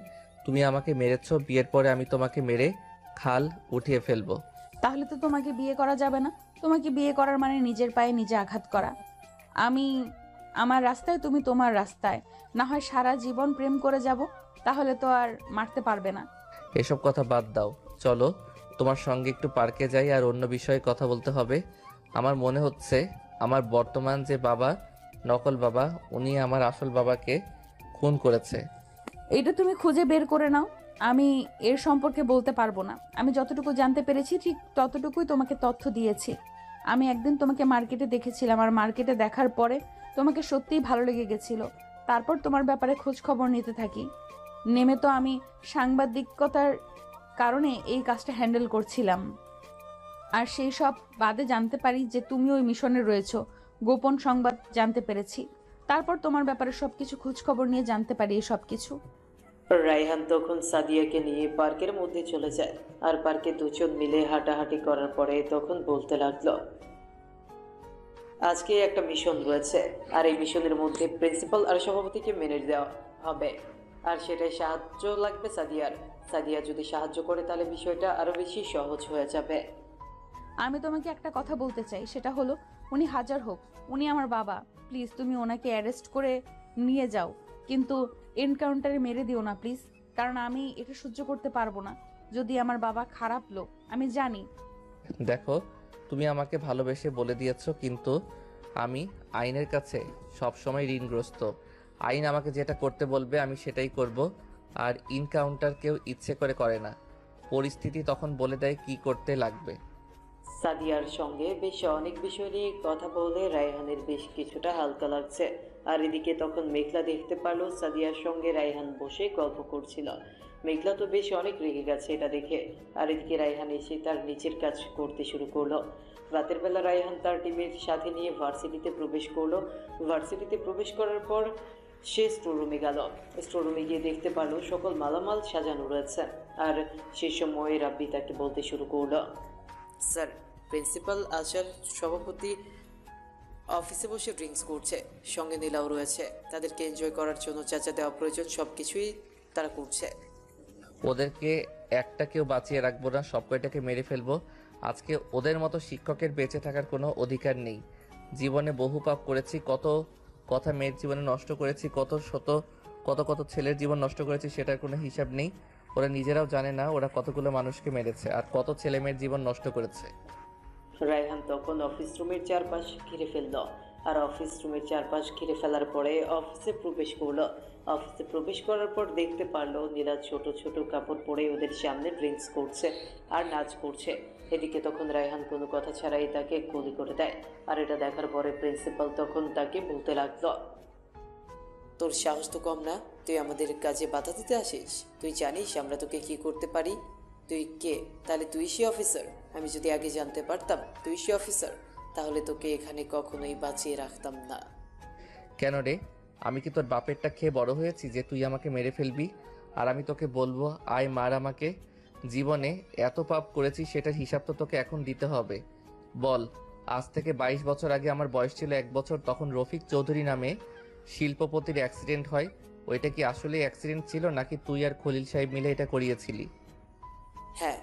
তুমি আমাকে মেরেছো, বিয়ের পরে আমি তোমাকে মেরে খাল উঠিয়ে ফেলবো। তাহলে তো তোমাকে বিয়ে করা যাবে না। তোমাকে বিয়ে করার মানে নিজের পায়ে নিজে আঘাত করা। আমি আমার রাস্তায়, তুমি তোমার রাস্তায়। না হয় সারা জীবন প্রেম করে যাব, তাহলে তো আর মারতে পারবে না। এসব কথা বাদ দাও, চলো তোমার সঙ্গে একটু পার্কে যাই, আর অন্য বিষয়ে কথা বলতে হবে। আমার মনে হচ্ছে আমার বর্তমান যে বাবা, নকল বাবা, উনি আমার আসল বাবাকে খুন করেছে। এইটা তুমি খুঁজে বের করে নাও। আমি এর সম্পর্কে বলতে পারবো না। আমি যতটুকু জানতে পেরেছি ঠিক ততটুকুই তোমাকে তথ্য দিয়েছি। আমি একদিন তোমাকে মার্কেটে দেখেছিলাম, আর মার্কেটে দেখার পরে তোমাকে সত্যিই ভালো লেগে গেছিল। তারপর তোমার ব্যাপারে খোঁজ খবর নিতে থাকি। নেমে তো আমি সাংবাদিকতার কারণে এই কাজটা হ্যান্ডেল করছিলাম। আর সেই সব বাদে জানতে পারি যে তুমি ওই মিশনে রয়েছো। গোপন সংবাদ জানতে পেরেছি। তারপর তোমার ব্যাপারে সবকিছু খোঁজ খবর নিয়ে জানতে পারি এই সব কিছু। রায়হান তখন সাদিয়াকে নিয়ে পার্কের মধ্যে চলে যায়। আর পার্কে দুজন মিলে হাঁটাহাঁটি করার পরে তখন বলতে লাগলো, আজকে একটা মিশন রয়েছে, আর এই মিশনের মধ্যে প্রিন্সিপাল আর সভাপতিকে মেনে দেওয়া হবে। আর সেটাই সাহায্য লাগবে সাদিয়ার। সাদিয়া যদি সাহায্য করে তাহলে বিষয়টা আরো বেশি সহজ হয়ে যাবে। আমি তোমাকে একটা কথা বলতে চাই, সেটা হলো উনি হাজার হোক, উনি আমার বাবা। প্লিজ তুমি ওনাকে অ্যারেস্ট করে নিয়ে যাও, কিন্তু এনকাউন্টারে মেরে দিও না প্লিজ। কারণ আমি এটা সহ্য করতে পারবো না। যদি আমার বাবা খারাপ লোক, আমি জানি। দেখো, তুমি আমাকে ভালোবেসে বলে দিয়েছো, কিন্তু আমি আইনের কাছে সবসময় ঋণগ্রস্ত। আইন আমাকে যেটা করতে বলবে আমি সেটাই করব। আর ইনকাউন্টার কেউ ইচ্ছে করে না, পরিস্থিতি তখন বলে দেয় কি করতে লাগবে। সাদিয়ার সঙ্গে বেশ অনেক বিষয় নিয়ে কথা বলে রায়হানের বেশ কিছুটা হালকা লাগছে। আর এদিকে তখন মেঘলা দেখতে পারলো সাদিয়ার সঙ্গে রায়হান বসে গল্প করছিল। মেঘলা তো বেশ অনেক রেগে গেছে এটা দেখে। আর এদিকে রায়হান এসে তার নিচের কাজ করতে শুরু করলো। রাতের বেলা রায়হান তার টিমের সাথে নিয়ে ভার্সিটিতে প্রবেশ করলো। ভার্সিটিতে প্রবেশ করার পর সে স্টোররুমে গেল। স্টোররুমে গিয়ে দেখতে পারলো সকল মালামাল সাজানো রয়েছে। আর সেই সময় রাব্বি তাকে বলতে শুরু করলো, স্যার, প্রিন্সিপাল আচার সভাপতি অফিসে বসে ড্রিঙ্কস করছে, সঙ্গে নীলাও রয়েছে। তাদেরকে এনজয় করার জন্য যা যা দেওয়া প্রয়োজন সব কিছুই তারা করছে। ওদেরকে একটা কেউ বাঁচিয়ে রাখবো না, সব কয়টাকে মেরে ফেলবো। আজকে ওদের মতো শিক্ষকের বেঁচে থাকার কোনো অধিকার নেই। জীবনে বহু পাপ করেছি, কত কথা মেয়ের জীবনে নষ্ট করেছি, কত ছেলের জীবন নষ্ট করেছি, সেটার কোনো হিসাব নেই। ওরা নিজেরাও জানে না ওরা কতগুলো মানুষকে মেরেছে আর কত ছেলে মেয়ের জীবন নষ্ট করেছে। রায়হান তখন অফিস রুমের চারপাশ ঘিরে ফেলল। আর অফিস রুমের চারপাশ ঘিরে ফেলার পরে অফিসে প্রবেশ করলো। অফিসে প্রবেশ করার পর দেখতে পারলো নীলা ছোট ছোট কাপড় পরে ওদের সামনে ড্রিঙ্কস করছে আর নাচ করছে। এদিকে তখন রায়হান কোনো কথা ছাড়াই তাকে গুলি করে দেয়। আর এটা দেখার পরে প্রিন্সিপাল তখন তাকে বলতে লাগলো, তোর সাহস তো কম না, তুই আমাদের কাজে বাধা দিতে আসিস? তুই জানিস আমরা তোকে কি করতে পারি? তুই কে? তাহলে তুই সে অফিসার? আমি যদি আগে জানতে পারতাম তুই সে অফিসার, তাহলে তোকে এখানে কখনোই বাঁচিয়ে রাখতাম না। কেন রে, আমি কি তোর বাপেরটা খেয়ে বড় হয়েছি যে তুই আমাকে মেরে ফেলবি? আর আমি তোকে বলবো আয় মার আমাকে। জীবনে এত পাপ করেছি সেটার হিসাব তো তোকে এখন দিতে হবে। বল, আজ থেকে 22 বছর আগে আমার বয়স ছিল 1 বছর, তখন রফিক চৌধুরী নামে শিল্পপতির অ্যাক্সিডেন্ট হয়। ওইটা কি আসলে অ্যাক্সিডেন্ট ছিল নাকি তুই আর খলিল সাহেব মিলে এটা করিয়েছিলি? হ্যাঁ,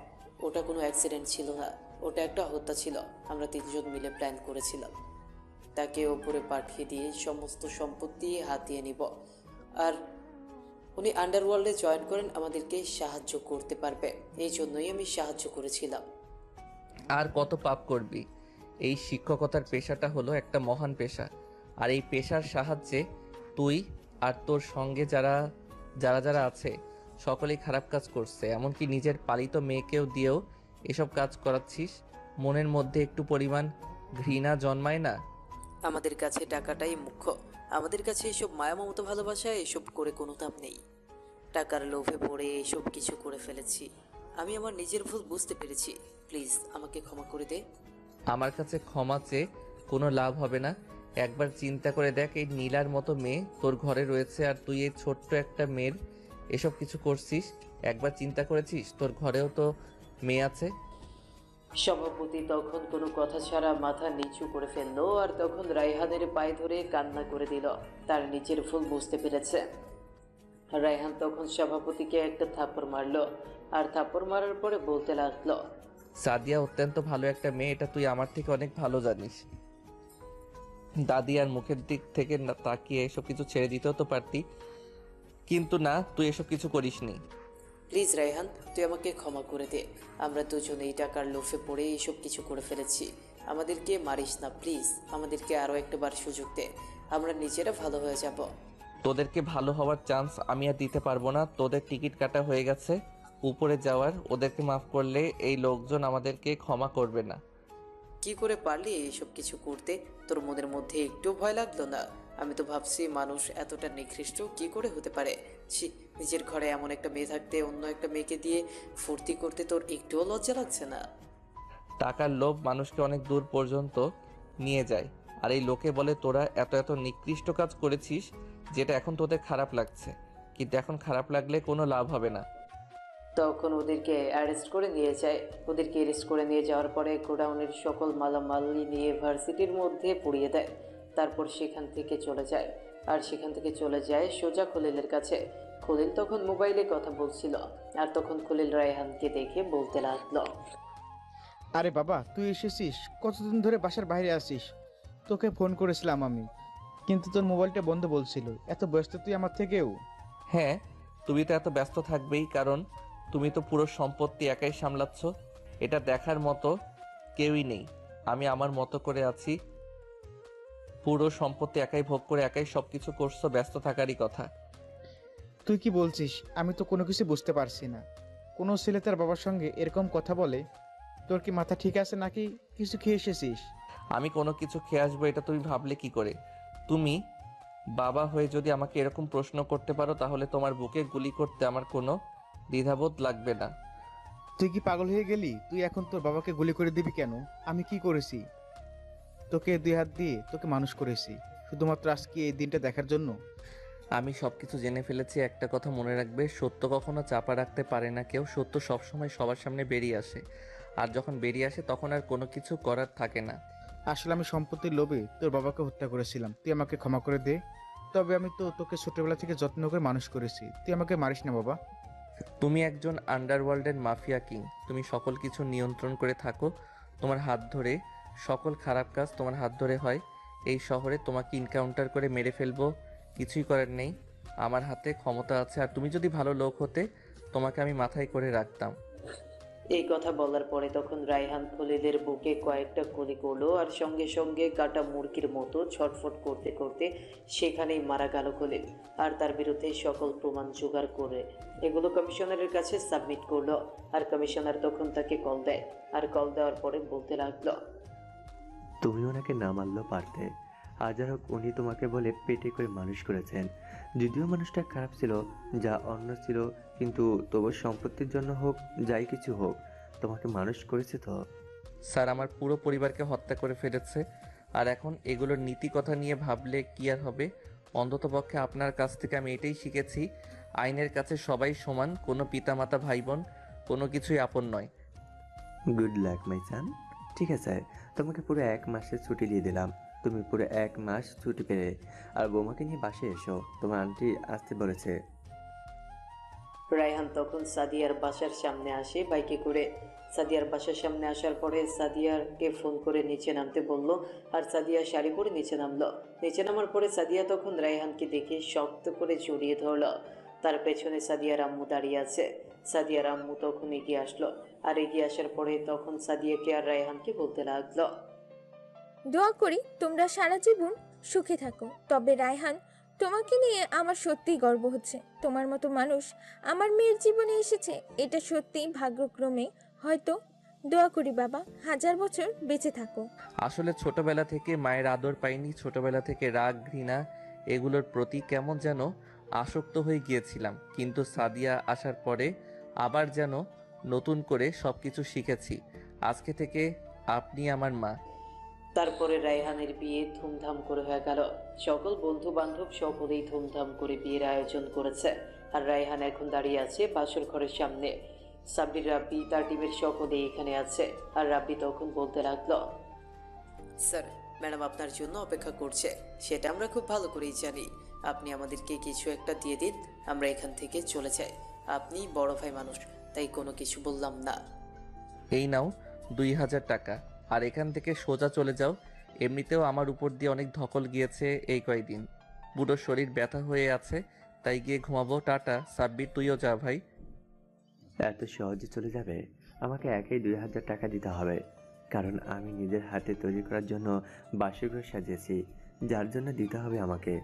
ওটা কোনো অ্যাক্সিডেন্ট ছিল না, ওটা একটা হত্যা ছিল। আমরা 3 জন মিলে প্ল্যান করেছিলাম তাকে ওপরে পাঠিয়ে দিয়ে সমস্ত সম্পত্তি হাতিয়ে নিব। আর উনি আন্ডারওয়ার্ল্ডে জয়েন করেন আমাদেরকে সাহায্য করতে পারবে, এই জন্যই আমি সাহায্য করেছিলাম। আর কত পাপ করবি? এই শিক্ষকতার পেশাটা হলো একটা মহান পেশা। আর এই পেশার সাহায্যে তুই আর তোর সঙ্গে যারা যারা আছে সকলেই খারাপ কাজ করছে, এমনকি নিজের পালিত মেয়েকেও দিয়েও এসব কাজ করাচ্ছিস। মনের মধ্যে একটু পরিমাণ ঘৃণা জন্মায় না? আমাদের কাছে টাকাটাই মুখ্য, আমাদের কাছে এসব মায়া মমতা ভালোবাসা এসব করে কোনো দাম নেই। টাকার লোভে পড়ে এসব কিছু করে ফেলেছি। আমি আমার নিজের ভুল বুঝতে পেরেছি। প্লিজ আমাকে ক্ষমা করে দে। আমার কাছে ক্ষমা চেয়ে কোনো লাভ হবে না। একবার চিন্তা করে দেখ, এই নীলার মতো মেয়ে তোর ঘরে রয়েছে আর তুই এই ছোট্ট একটা মেয়ের এসব কিছু করছিস। একবার চিন্তা করেছিস তোর ঘরেও তো মেয়ে আছে? সভাপতি তখন কোনো কথা ছাড়া মাথা নিচু করে ফেললো, আর তখন রায়হানের পায়ে ধরে কান্না করে দিল। তার নিজের ভুল বুঝতে পেরেছে। রায়হান তখন সভাপতিকে একটা থাপ্পড় মারলো, আর থাপ্পড় মারার পরে বলতে লাগলো, সাদিয়া অত্যন্ত ভালো একটা মেয়ে, এটা তুই আমার থেকে অনেক ভালো জানিস। দাদি আর মুখের দিক থেকে না তাকিয়ে এসব কিছু ছেড়ে দিতেও তো পারতি, কিন্তু না, তুই এসব কিছু করিসনি। প্লিজ রায়হান, তুই আমাকে ক্ষমা করে দে। আমরা দুজনেই টাকার লোভে পড়ে এসব কিছু করে ফেলেছি। আমাদেরকে মারিস না প্লিজ, আমাদেরকে আরও একটাবার সুযোগ দে। আমরা নিজেরা ভালো হয়ে যাব। তোদেরকে ভালো হওয়ার চান্স আমি আর দিতে পারবো না। তোদের টিকিট কাটা হয়ে গেছে উপরে যাওয়ার। ওদেরকে মাফ করলে এই লোকজন আমাদেরকে ক্ষমা করবে না। কি করে পারলি এইসব কিছু করতে? তোর মনের মধ্যে একটু ভয় লাগলো না? আমি তো ভাবছি মানুষ এতটা নিকৃষ্ট কি করে হতে পারে। ছি, নিজের ঘরে এমন একটা মেয়ে থাকতে অন্য একটা মেয়েকে দিয়ে ফুর্তি করতে তোর একটুও লজ্জা লাগছে না? টাকার লোভ মানুষকে অনেক দূর পর্যন্ত নিয়ে যায়। আর এই লোকে বলে তোরা এত এত নিকৃষ্ট কাজ করেছিস, যেটা এখন তোদের খারাপ লাগছে, কিন্তু এখন খারাপ লাগলে কোনো লাভ হবে না। তখন ওদেরকে অ্যারেস্ট করে নিয়ে যায়। ওদেরকে অ্যারেস্ট করে নিয়ে যাওয়ার পরে গোডাউনের সকল মালামাল নিয়ে ভার্সিটির মধ্যে পুড়িয়ে দেয়। তারপর সেখান থেকে চলে যায়। আর সেখান থেকে চলে যায় সোজা খলিলের কাছে। খলিল তখন মোবাইলে কথা বলছিল, আর তখন খলিল রায়হানকে দেখে বলতে লাগলো, আরে বাবা, তুই এসেছিস? কতদিন ধরে বাসার বাইরে আছিস? তোকে ফোন করেছিলাম আমি, কিন্তু তোর মোবাইলটা বন্ধ বলছিল। এত ব্যস্ত তুই আমার থেকেও? হ্যাঁ, তুমি তো এত ব্যস্ত থাকবেই, কারণ তুমি তো পুরো সম্পত্তি একাই সামলাচ্ছ। এটা দেখার মতো কেউই নেই। আমি আমার মতো করে আছি, পুরো সম্পত্তি একাই ভোগ করে একাই সবকিছু করছো, ব্যস্ত থাকারই কথা। তুই কি বলছিস? আমি তো কোনো কিছু বুঝতে পারছি না। কোনো ছেলে তার বাবার সঙ্গে এরকম কথা বলে? তোর কি মাথা ঠিক আছে নাকি কিছু খেয়ে এসেছিস? আমি কোনো কিছু খেয়ে আসবো এটা তুমি ভাবলে কি করে? তুমি বাবা হয়ে যদি আমাকে এরকম প্রশ্ন করতে পারো, তাহলে তোমার বুকে গুলি করতে আমার কোনো দ্বিধাবোধ লাগবে না। তুই কি পাগল হয়ে গেলি? তুই এখন তোর বাবাকে গুলি করে দিবি কেন? আমি কি করেছি? তোকে দুই হাত দিয়ে তোকে মানুষ করেছি শুধুমাত্র আজকে এই দিনটা দেখার জন্য। আমি সবকিছু জেনে ফেলেছি। একটা কথা মনে রাখবে, সত্য কখনো চাপা রাখতে পারে না কেউ। সত্য সবসময় সবার সামনে বেরিয়ে আসে, আর যখন বেরিয়ে আসে তখন আর কোনো কিছু করার থাকে না। আসলে আমি সম্পত্তির লোভে তোর বাবাকে হত্যা করেছিলাম। তুই আমাকে ক্ষমা করে দে। তবে আমি তো তোকে ছোটবেলা থেকে যত্ন করে মানুষ করেছি। তুই আমাকে মারিস না বাবা। তুমি একজন আন্ডারওয়ার্ল্ডের মাফিয়া কিং। তুমি সকল কিছু নিয়ন্ত্রণ করে থাকো তোমার হাত ধরে। সকল খারাপ কাজ তোমার হাত ধরে হয়। এই শহরে তোমাকে ইনকাউন্টার করে মেরে ফেলবো, কিছুই করার নেই। আমার হাতে ক্ষমতা আছে, আর তুমি যদি ভালো লোক হতে তোমাকে আমি মাথায় করে রাখতাম। এই কথা বলার পরে তখন রায়হান খলিলের বুকে কয়েকটা গুলি করলো, আর সঙ্গে সঙ্গে কাটা মুরগির মতো ছটফট করতে করতে সেখানেই মারা গেল খলিল। আর তার বিরুদ্ধে সকল প্রমাণ জোগাড় করে এগুলো কমিশনারের কাছে সাবমিট করলো। আর কমিশনার তখন তাকে কল দেয়, আর কল দেওয়ার পরে বলতে লাগলো, তুমি ওনাকে না মারলেও পারতে। হাজার হোক উনি তোমাকে বলে পেটে করে মানুষ করেছেন। যদিও মানুষটা খারাপ ছিল, যা অন্য ছিল, কিন্তু তবু সম্পত্তির জন্য হোক, যাই কিছু হোক, তোমাকে মানুষ করেছে তো। স্যার, আমার পুরো পরিবারকে হত্যা করে ফেলেছে, আর এখন এগুলোর নীতি কথা নিয়ে ভাবলে কি আর হবে? অন্ততপক্ষে আপনার কাছ থেকে আমি এটাই শিখেছি, আইনের কাছে সবাই সমান। কোনো পিতামাতা ভাই বোন কোনো কিছুই আপন নয়। গুড লাক মাই সান। ঠিক আছে, তোমাকে পুরো 1 মাসের ছুটি দিয়ে দিলাম। তুমি পুরো 1 মাস ছুটি পেলে আর বৌমাকে নিয়ে বাসে এসো, তোমার আন্টি আসতে বলেছে। রায়হান তখন সাদিয়ার বাসার সামনে আসে বাইকে করে। সাদিয়ার বাসার সামনে আসার পরে সাদিয়াকে ফোন করে নিচে নামতে বলল, আর সাদিয়া শাড়ি পরে নিচে নামলো। নিচে নামার পরে সাদিয়া তখন রায়হানকে দেখে শক্ত করে জড়িয়ে ধরল। তার পেছনে সাদিয়ার আম্মু দাঁড়িয়ে আছে। সাদিয়ার আম্মু তখন এগিয়ে আসলো, আর এগিয়ে আসার পরে তখন সাদিয়াকে আর রায়হানকে বলতে লাগলো, দোয়া করি তোমরা সারা জীবন সুখে থাকো। তবে রায়হান, তোমাকে নিয়ে আমার সত্যিই গর্ব হচ্ছে। তোমার মতো মানুষ আমার মেয়ের জীবনে এসেছে, এটা সত্যিই ভাগ্যক্রমে হয়তো। দোয়া করি বাবা, 1000 বছর বেঁচে থাকো। আসলে ছোটবেলা থেকে মায়ের আদর পাইনি। ছোটবেলা থেকে রাগ, ঘৃণা এগুলোর প্রতি কেমন যেন আসক্ত হয়ে গিয়েছিলাম, কিন্তু সাদিয়া আসার পরে আবার যেন নতুন করে সব কিছু শিখেছি। আজকে থেকে আপনি আমার মা। তারপরে রায়হানের বিয়ে ধুমধাম করে হয়ে গেল। সকল বন্ধু বান্ধব সকলেই ধুমধাম করে বিয়ের আয়োজন করেছে। আর রায়হান এখন দাঁড়িয়ে আছে বাসর ঘরের সামনে। সাব্বির, রাব্বি, তার টিমের সকলেই এখানে আছে। আর রাব্বি তখন বলতে লাগলো, স্যার, ম্যাডাম আপনার জন্য অপেক্ষা করছে, সেটা আমরা খুব ভালো করেই জানি। আপনি আমাদেরকে কিছু একটা দিয়ে দিন, আমরা এখান থেকে চলে যাই। আপনি বড় ভাই মানুষ, তাই কোনো কিছু বললাম না। এই নাও 2000 টাকা, আর এখান থেকে সোজা চলে যাও। এমনিতেও আমার উপর দিয়ে অনেক ধকল গিয়েছে এই কয়দিন, পুরো শরীর ব্যথা হয়ে আছে, তাই গিয়ে ঘুমাবো। টাটা। সাব্বির, তুইও যা ভাই। এত সহজে চলে যাবে? আমাকে একাই 2000 টাকা দিতে হবে, কারণ আমি নিজের হাতে তৈরি করার জন্য বাসরঘর সাজিয়েছি, যার জন্য দিতে হবে আমাকে।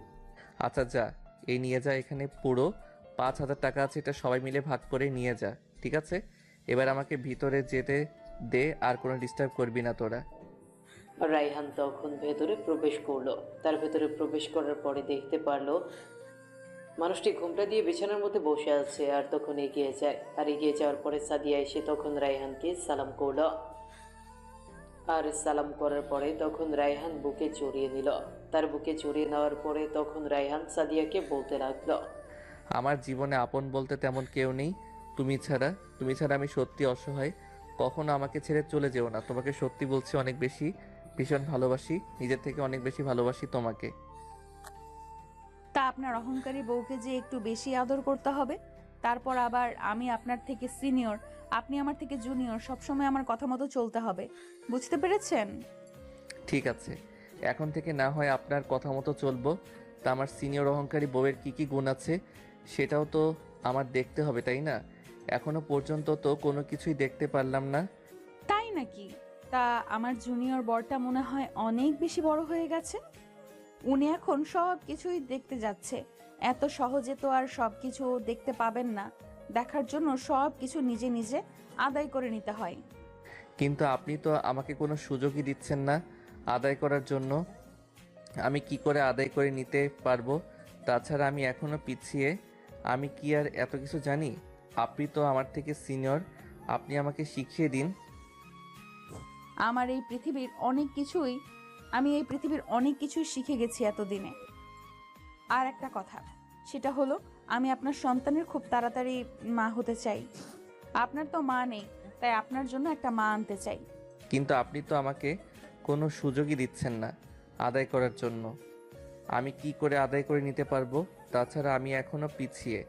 আচ্ছা যা, এই নিয়ে যা। এখানে পুরো 5000 টাকা আছে, এটা সবাই মিলে ভাগ করে নিয়ে যা, ঠিক আছে? এবার আমাকে ভিতরে যেতে দে, আর কোনো ডিস্টার্ব করবি না তোরা। রায়হান তখন ভেতরে প্রবেশ করলো। তার ভেতরে প্রবেশ করার পরে দেখতে পারলো মানুষটি ঘোমটা দিয়ে বিছানার মধ্যে বসে আছে। আর তখন এগিয়ে যায়, আর এগিয়ে যাওয়ার পরে সাদিয়া এসে তখন রায়হানকে সালাম করলো। আর সালাম করার পরে তখন রায়হান বুকে জড়িয়ে নিল। তার বুকে জড়িয়ে নেওয়ার পরে তখন রায়হান সাদিয়াকে বলতে লাগলো, আমার জীবনে আপন বলতে তেমন কেউ নেই, তুমি ছাড়া। তুমি ছাড়া আমি সত্যি অসহায়। কখনো আমাকে ছেড়ে চলে যেও না। তোমাকে সত্যি বলছি, অনেক বেশি, ভীষণ ভালোবাসি, নিজের থেকে অনেক বেশি ভালোবাসি তোমাকে। তা আপনার অহংকারী বউকে যে একটু বেশি আদর করতে হবে। তারপর আবার আমি আপনার থেকে সিনিয়র, আপনি আমার থেকে জুনিয়র, সবসময় আমার কথা মতো চলতে হবে। বুঝতে পেরেছেন? ঠিক আছে, এখন থেকে না হয় আপনার কথা মতো চলবো। তা আমার সিনিয়র অহংকারী বউয়ের কি কি গুণ আছে সেটাও তো আমার দেখতে হবে, তাই না? এখনো পর্যন্ত তো কোনো কিছুই দেখতে পারলাম না। তাই নাকি? তা আমার জুনিয়র বরটা মনে হয় অনেক বেশি বড় হয়ে গেছে। উনি এখন সব কিছুই দেখতে যাচ্ছে। এত সহজে তো আর সব কিছু দেখতে পাবেন না। দেখার জন্য সব কিছু নিজে নিজে আদায় করে নিতে হয়। কিন্তু আপনি তো আমাকে কোনো সুযোগই দিচ্ছেন না আদায় করার জন্য। আমি কি করে আদায় করে নিতে পারবো? তাছাড়া আমি এখনো পিছিয়ে। আমি কি আর এত কিছু জানি? আপনি তো আমার থেকে সিনিয়র, আপনি আমাকে শিখিয়ে দিন। আমার এই পৃথিবীর অনেক কিছুই আমি এই পৃথিবীর অনেক কিছুই শিখে গেছি এতদিনে। আর একটা কথা, সেটা হলো আমি আপনার সন্তানের খুব তাড়াতাড়ি মা হতে চাই। আপনার তো মা নেই, তাই আপনার জন্য একটা মা আনতে চাই। কিন্তু আপনি তো আমাকে কোনো সুযোগই দিচ্ছেন না আদায় করার জন্য। আমি কি করে আদায় করে নিতে পারবো? তাছাড়া আমি এখনো পিছিয়ে।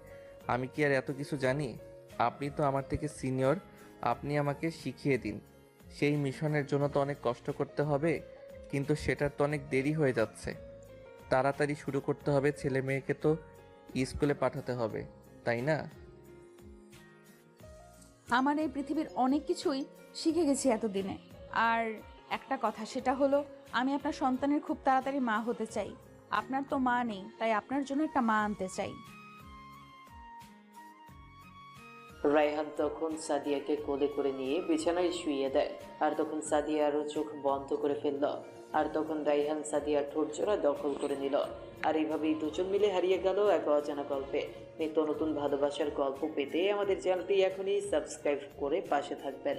আমি কি আর এত কিছু জানি? আপনি তো আমার থেকে সিনিয়র, আপনি আমাকে শিখিয়ে দিন। সেই মিশনের জন্য তো অনেক কষ্ট করতে হবে, কিন্তু সেটার তো অনেক দেরি হয়ে যাচ্ছে। তাড়াতাড়ি শুরু করতে হবে, ছেলে মেয়েকে তো স্কুলে পাঠাতে হবে, তাই না? আমার এই পৃথিবীর অনেক কিছুই শিখে গেছি এতদিনে। আর একটা কথা, সেটা হলো আমি আপনার সন্তানের খুব তাড়াতাড়ি মা হতে চাই। আপনার তো মা নেই, তাই আপনার জন্য একটা মা আনতে চাই। রায়হান তখন সাদিয়াকে কোলে করে নিয়ে বিছানায় শুইয়ে দেয়। আর তখন সাদিয়া আরও চোখ বন্ধ করে ফেলল। আর তখন রায়হান সাদিয়ার ঠোঁট জোড়া দখল করে নিল। আর এইভাবেই দুজন মিলে হারিয়ে গেল এক অজানা গল্পে। নিত্য নতুন ভালোবাসার গল্প পেতে আমাদের চ্যানেলটি এখনই সাবস্ক্রাইব করে পাশে থাকবেন।